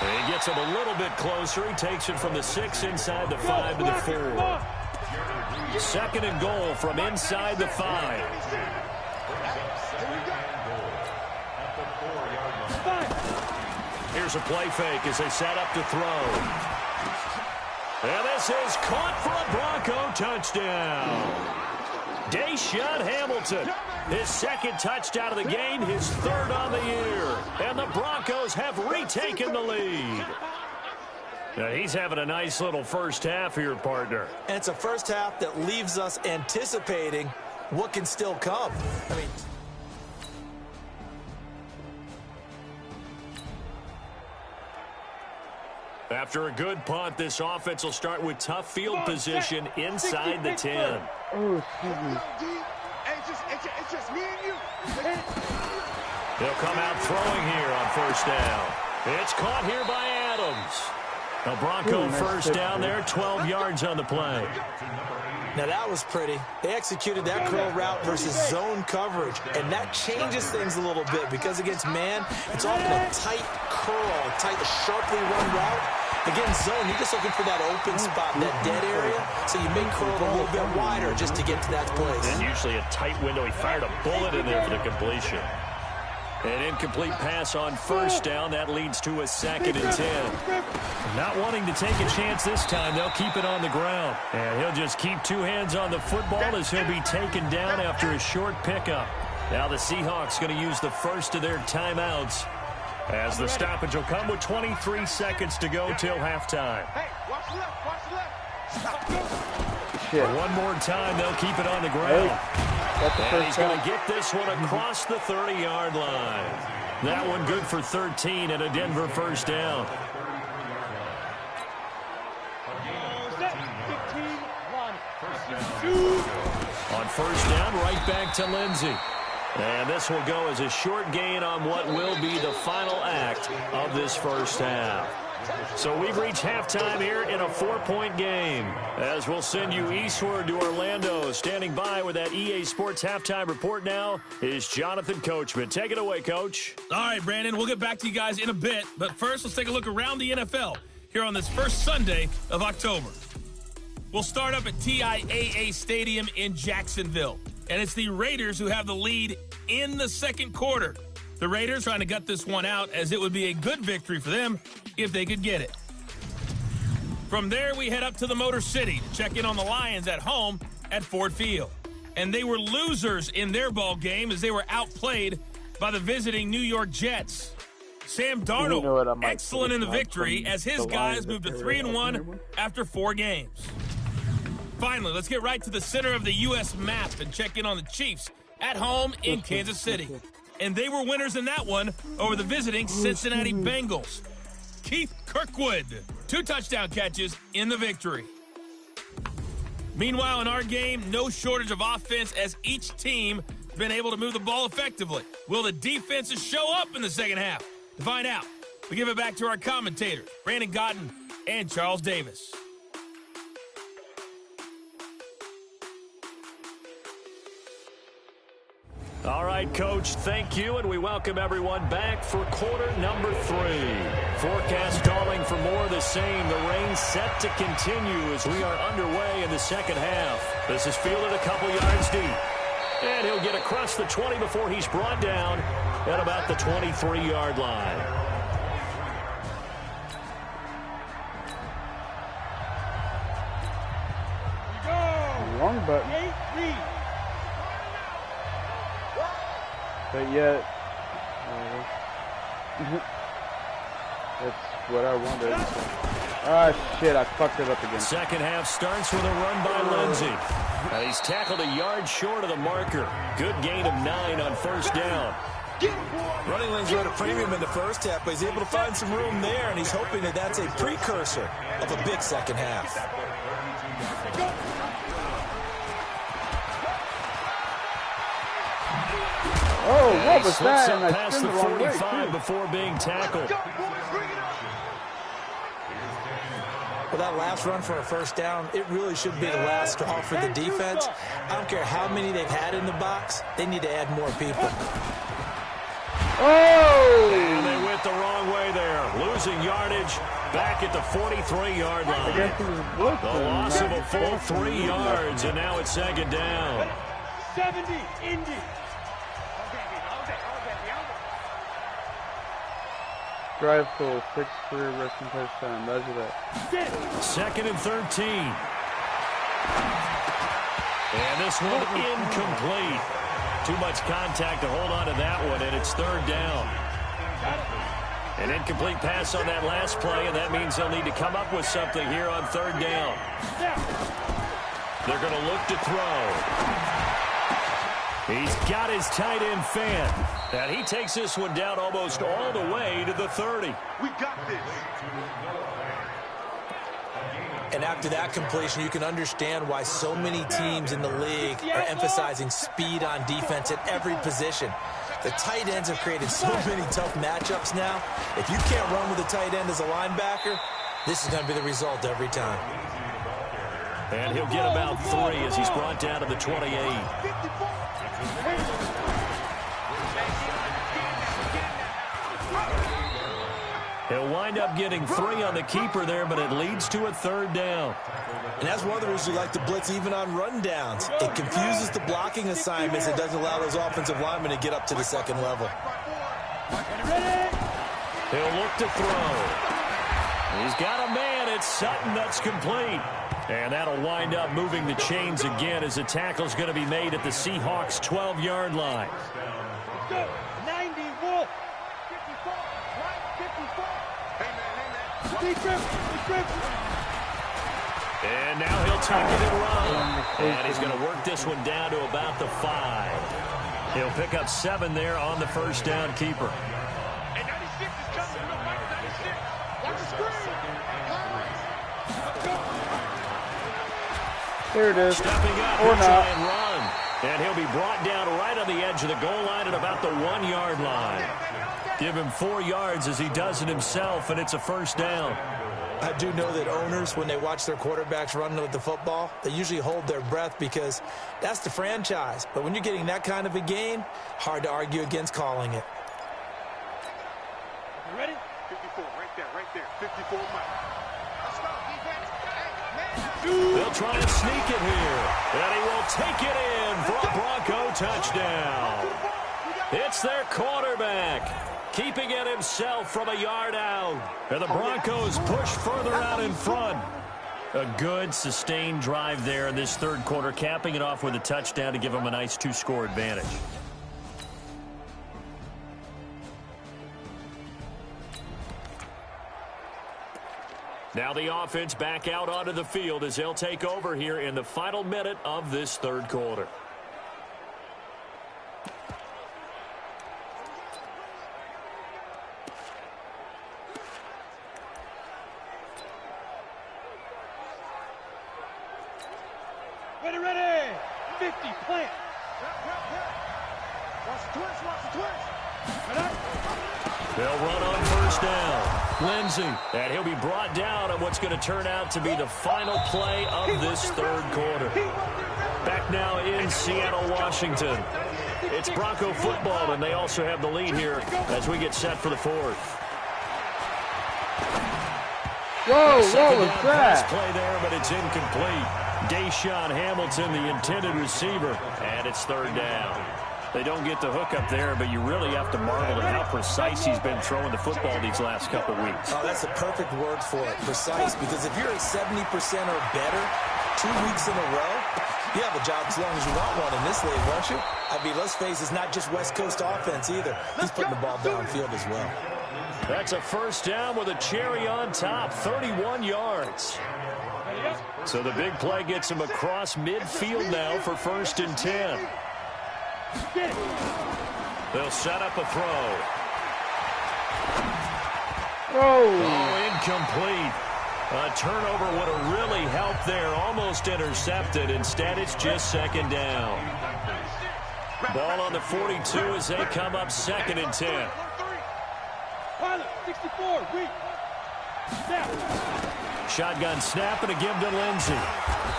And he gets him a little bit closer. He takes it from the 6 inside the 5 to the 4. 2nd and goal from inside the 5. Here's a play fake as they set up to throw. And this is caught for a Bronco touchdown. Deshaun Hamilton, his 2nd touchdown of the game, his 3rd on the year. And the Broncos have retaken the lead. Now he's having a nice little first half here, partner. And it's a first half that leaves us anticipating what can still come. I mean, after a good punt, this offense will start with tough field position inside the 10. Oh, excuse me. It's just me and you. They'll come out throwing here on 1st down. It's caught here by Adams. A Bronco first down there, 12 yards on the play. Now that was pretty. They executed that curl route versus zone coverage, and that changes things a little bit because against man, it's often a tight curl, tight, sharply run route. Against zone, you're just looking for that open spot, that dead area, so you make curl a little bit wider just to get to that place. And usually a tight window. He fired a bullet in there for the completion. An incomplete pass on 1st down. That leads to a 2nd and 10. Not wanting to take a chance this time, they'll keep it on the ground. And he'll just keep 2 hands on the football as he'll be taken down after a short pickup. Now the Seahawks going to use the first of their timeouts as the stoppage will come with 23 seconds to go till halftime. Hey, watch left. Shit. One more time, they'll keep it on the ground. And he's going to get this one across the 30-yard line. That one good for 13 and a Denver first down. On 1st down, right back to Lindsey. And this will go as a short gain on what will be the final act of this first half. So we've reached halftime here in a 4-point game. As we'll send you eastward to Orlando. Standing by with that EA Sports halftime report now is Jonathan Coachman. Take it away, Coach. All right, Brandon, we'll get back to you guys in a bit. But first, let's take a look around the NFL here on this first Sunday of October. We'll start up at TIAA Stadium in Jacksonville. And it's the Raiders who have the lead in the 2nd quarter. The Raiders trying to gut this one out as it would be a good victory for them if they could get it. From there, we head up to the Motor City to check in on the Lions at home at Ford Field. And they were losers in their ball game as they were outplayed by the visiting New York Jets. Sam Darnold, excellent in the victory as his guys move to 3-1 after 4 games. Finally, let's get right to the center of the U.S. map and check in on the Chiefs at home in Kansas City. And they were winners in that one over the visiting Cincinnati Bengals. Keith Kirkwood, 2 touchdown catches in the victory. Meanwhile, in our game, no shortage of offense as each team has been able to move the ball effectively. Will the defenses show up in the second half? To find out, we give it back to our commentators, Brandon Godden and Charles Davis. All right, Coach, thank you, and we welcome everyone back for quarter number 3. Forecast calling for more of the same. The rain set to continue as we are underway in the second half. This is fielded a couple yards deep. And he'll get across the 20 before he's brought down at about the 23-yard line. Wrong button. But yet, that's what I wanted. Ah, shit, I fucked it up again. Second half starts with a run by Lindsey. And he's tackled a yard short of the marker. Good gain of 9 on first down. Running lanes were at a premium in the first half, but he's able to find some room there, and he's hoping that that's a precursor of a big second half. Oh, what was that? And past the 45 before being tackled. Well, that last run for a first down, it really should be the last straw for the defense. I don't care how many they've had in the box. They need to add more people. Oh! And they went the wrong way there. Losing yardage back at the 43-yard line. The loss of a full 3 yards, and now it's second down. 70, Indy. Drive full, 6 career rushing touchdown. Measure that. Second and 13. And this one incomplete. Too much contact to hold on to that one, and it's third down. An incomplete pass on that last play, and that means they'll need to come up with something here on third down. They're going to look to throw. He's got his tight end fan. And he takes this one down almost all the way to the 30. We got this. And after that completion, you can understand why so many teams in the league are emphasizing speed on defense at every position. The tight ends have created so many tough matchups now. If you can't run with a tight end as a linebacker, this is going to be the result every time. And he'll get about 3 as he's brought down to the 28. He'll wind up getting 3 on the keeper there, but it leads to a third down. And that's one of the reasons you like to blitz even on rundowns. It confuses the blocking assignments. It doesn't allow those offensive linemen to get up to the second level. He'll look to throw. He's got a man. It's Sutton. That's complete. And that'll wind up moving the chains again as the tackle's going to be made at the Seahawks' 12-yard line. 90, Wolf. 54, right, 54. And now he'll take it and run. And he's going to work this one down to about the 5. He'll pick up 7 there on the first down keeper. And 96 is coming. No, 96. Watch the screen. There it is. Stepping up or not. And run. And he'll be brought down right on the edge of the goal line at about the 1-yard line. Give him 4 yards as he does it himself, and it's a first down. I do know that owners, when they watch their quarterbacks run with the football, they usually hold their breath because that's the franchise. But when you're getting that kind of a game, hard to argue against calling it. You ready? 54, right there. 54 miles. They'll try and sneak it here. And he will take it in for a Bronco touchdown. It's their quarterback, keeping it himself from a yard out. And the Broncos push further out in front. A good, sustained drive there in this third quarter, capping it off with a touchdown to give them a nice 2-score advantage. Now the offense back out onto the field as they'll take over here in the final minute of this third quarter. Ready. 50, plant. Watch the twist. They'll run on first down. Lindsey, and he'll be brought down on what's going to turn out to be the final play of this third quarter. Back now in Seattle, Washington. It's Bronco football, and they also have the lead here as we get set for the fourth. Whoa, what was that? Play there, but it's incomplete. Deshaun Hamilton, the intended receiver, and it's third down. They don't get the hook up there, but you really have to marvel at how precise he's been throwing the football these last couple of weeks. Oh, that's the perfect word for it, precise, because if you're at 70% or better 2 weeks in a row, you have a job as long as you want one in this league, won't you? I mean, let's face it, it's not just West Coast offense either. He's putting the ball downfield as well. That's a first down with a cherry on top, 31 yards. So the big play gets him across midfield now for 1st and 10. They'll set up a throw. Oh, incomplete. A turnover would have really helped there. Almost intercepted. Instead, it's just 2nd down. Ball on the 42 as they come up 2nd and 10. Pilot, 64, weak. Shotgun snap and a give to Lindsey.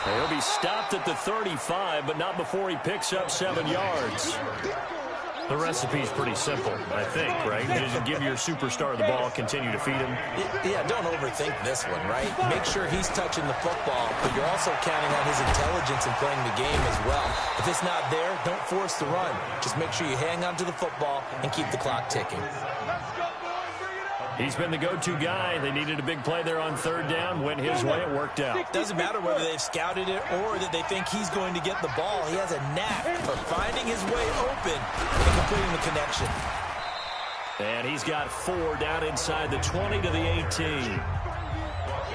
He'll be stopped at the 35, but not before he picks up 7 yards. The recipe's pretty simple, I think, right? Just give your superstar the ball, continue to feed him. Yeah, don't overthink this one, right? Make sure he's touching the football, but you're also counting on his intelligence in playing the game as well. If it's not there, don't force the run. Just make sure you hang on to the football and keep the clock ticking. He's been the go-to guy. They needed a big play there on 3rd down. Went his way. It worked out. Doesn't matter whether they've scouted it or that they think he's going to get the ball. He has a knack for finding his way open and completing the connection. And he's got 4 down inside the 20 to the 18.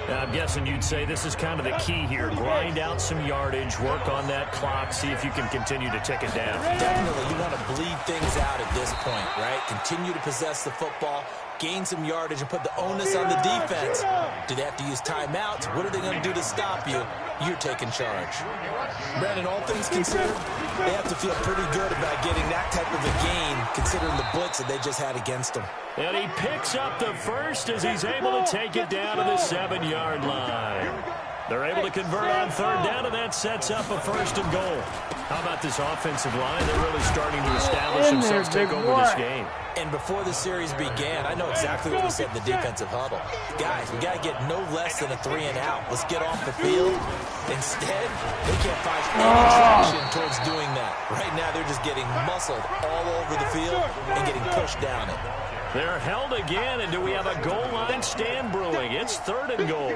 Now, I'm guessing you'd say this is kind of the key here. Grind out some yardage, work on that clock, see if you can continue to tick it down. Definitely, you want to bleed things out at this point, right? Continue to possess the football, gain some yardage, and put the onus on the defense. Do they have to use timeouts? What are they going to do to stop you? You're taking charge. Brandon, all things considered, they have to feel pretty good about getting that type of a gain, considering the blitz that they just had against them. And he picks up the first as he's able to take it down to the 7-yard line. They're able to convert on 3rd down, and that sets up a 1st and goal. How about this offensive line? They're really starting to establish themselves, take over this game. And before the series began, I know exactly what we said in the defensive huddle. Guys, we got to get no less than a 3-and-out. Let's get off the field. Instead, they can't find any traction towards doing that. Right now, they're just getting muscled all over the field and getting pushed down it. They're held again, and do we have a goal line stand brewing? It's 3rd and goal.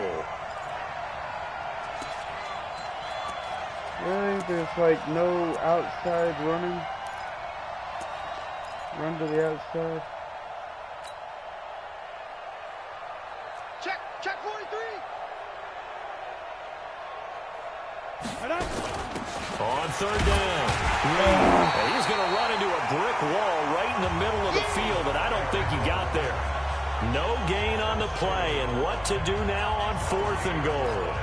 Really? There's like no outside running? Run to the outside. Check 43. On 3rd down. He's going to run into a brick wall right in the middle of the field, and I don't think he got there. No gain on the play, and what to do now on 4th and goal.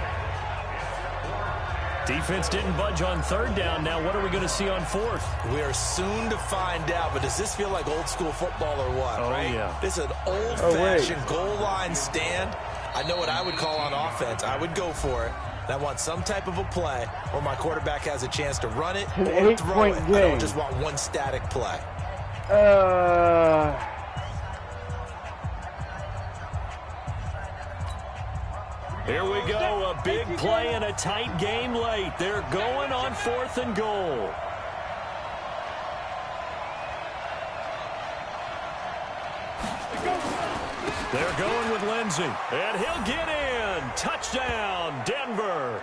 Defense didn't budge on 3rd down. Now what are we going to see on 4th? We are soon to find out, but does this feel like old school football or what? Oh, right? Yeah. This is an old-fashioned goal line stand. I know what I would call on offense. I would go for it. And I want some type of a play where my quarterback has a chance to run it or throw it. I don't just want one static play. Here we go, a big play and a tight game late. They're going on 4th and goal. They're going with Lindsey, and he'll get in. Touchdown, Denver.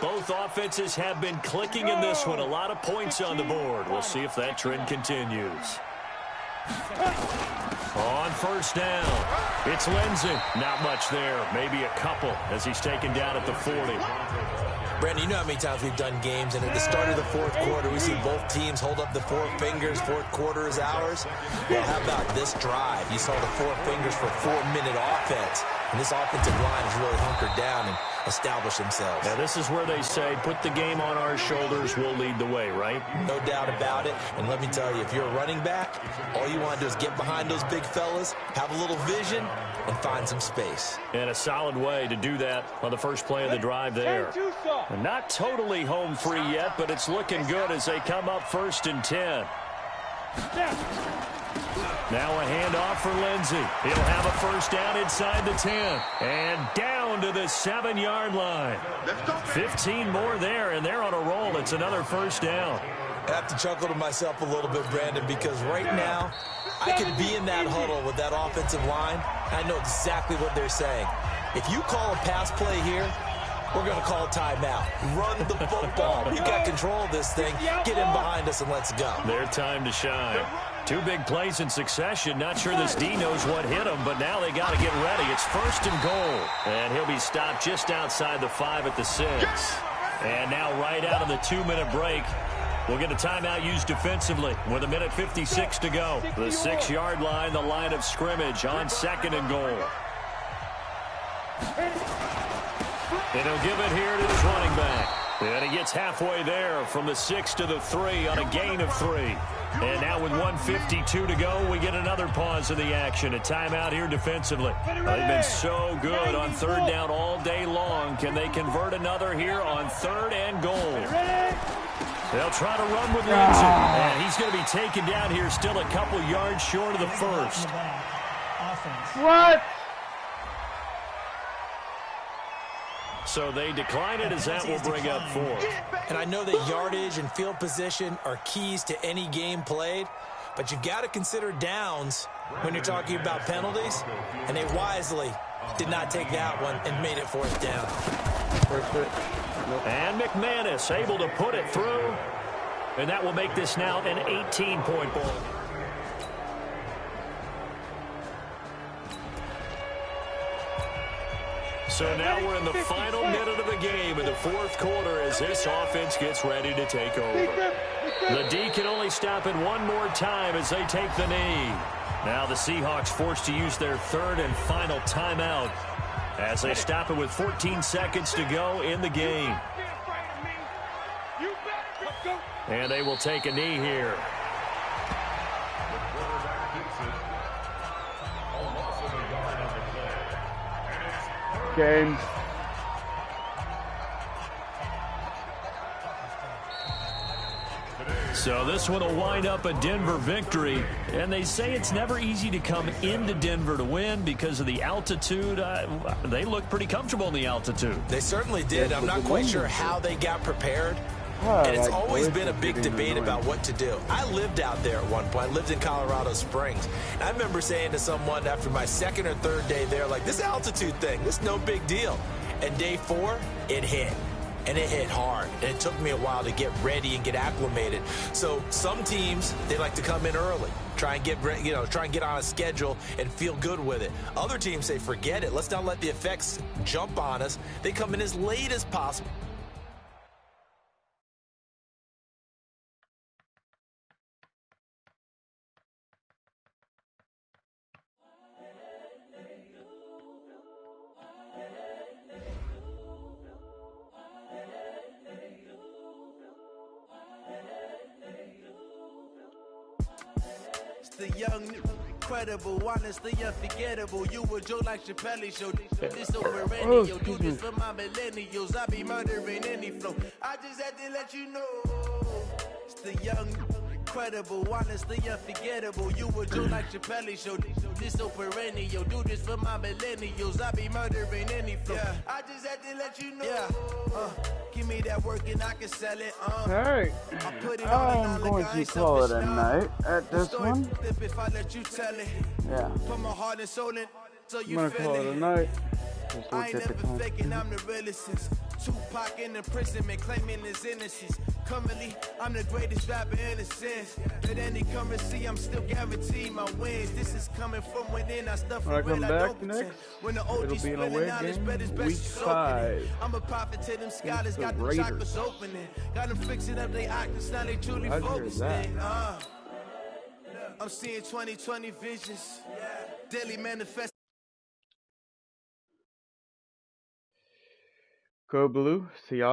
Both offenses have been clicking in this one. A lot of points on the board. We'll see if that trend continues. On first down, it's Lindsey. Not much there. Maybe a couple as he's taken down at the 40. Brandon, you know how many times we've done games, and at the start of the fourth quarter, we see both teams hold up the four fingers. Fourth quarter is ours. Well, how about this drive? You saw the four fingers for 4-minute offense, and this offensive line has really hunkered down and established themselves. Now, this is where they say, put the game on our shoulders, we'll lead the way, right? No doubt about it. And let me tell you, if you're a running back, all you want to do is get behind those big fellas, have a little vision, and find some space. And a solid way to do that on the first play of the drive there. And not totally home free yet, but it's looking good as they come up 1st and 10. Now a handoff for Lindsey. He'll have a first down inside the 10. And down to the 7-yard line. 15 more there, and they're on a roll. It's another first down. I have to chuckle to myself a little bit, Brandon, because right now I could be in that huddle with that offensive line. I know exactly what they're saying. If you call a pass play here, we're going to call a timeout. Run the football. We've got control of this thing. Get in behind us and let's go. Their time to shine. 2 big plays in succession. Not sure this D knows what hit him, but now they got to get ready. It's 1st and goal. And he'll be stopped just outside the 5 at the 6. And now right out of the 2-minute break, we'll get a timeout used defensively with 1:56 to go. The 6-yard line, the line of scrimmage on 2nd and goal. And he'll give it here to his running back. And he gets halfway there from the 6 to the 3 on a gain of 3. And now with 1:52 to go, we get another pause in the action. A timeout here defensively. They've been so good on 3rd down all day long. Can they convert another here on 3rd and goal? They'll try to run with Lindsey. And he's going to be taken down here still a couple yards short of the 1st. What? So they decline it as that will bring up 4. And I know that yardage and field position are keys to any game played, but you've got to consider downs when you're talking about penalties, and they wisely did not take that one and made it 4th down. And McManus able to put it through, and that will make this now an 18-point ball. So now we're in the final minute of the game in the 4th quarter as this offense gets ready to take over. The D can only stop it one more time as they take the knee. Now the Seahawks forced to use their 3rd and final timeout as they stop it with 14 seconds to go in the game. And they will take a knee here. Game. So this one will wind up a Denver victory. And they say it's never easy to come into Denver to win because of the altitude. They look pretty comfortable in the altitude. They certainly did. I'm not quite sure how they got prepared. And it's always been a big debate about what to do. I lived out there at one point. I lived in Colorado Springs. And I remember saying to someone after my 2nd or 3rd day there, like, this altitude thing, this is no big deal. And day 4, it hit. And it hit hard. And it took me a while to get ready and get acclimated. So some teams, they like to come in early. Try and get on a schedule and feel good with it. Other teams say, forget it. Let's not let the effects jump on us. They come in as late as possible. The young, incredible, honestly unforgettable. You a Joe like Chappelle show. This over any, yo. Do this for my millennials. I be murdering any flow. I just had to let you know. It's the young, incredible, honestly unforgettable. You a Joe like Chappelle show. This over any, yo. Do this for my millennials. I be murdering any flow. Yeah. I just had to let you know. Yeah. Give me that work and I can sell it. Alright, I'm going to call it a night at this one. Yeah, Put my heart and soul in, so you I'm going to call it a night. I ain't never faking, I'm the realest since Tupac in imprisonment, claiming his innocence. Currently, I'm the greatest rapper in a sense. At any currency, I'm still guaranteed my wins. This is coming from within. I stuff When I for come real, I back don't next, pretend. When the OG it'll be in a spilling away out, it's game, better, it's best week you soaking 5. it. I'm a prophet to them scholars, the got them Raiders. chakras opening. Got them fixing up they octaves, now they truly How'd you hear focusing. that? I'm seeing 2020 visions. Daily manifest. Go Blue. See y'all.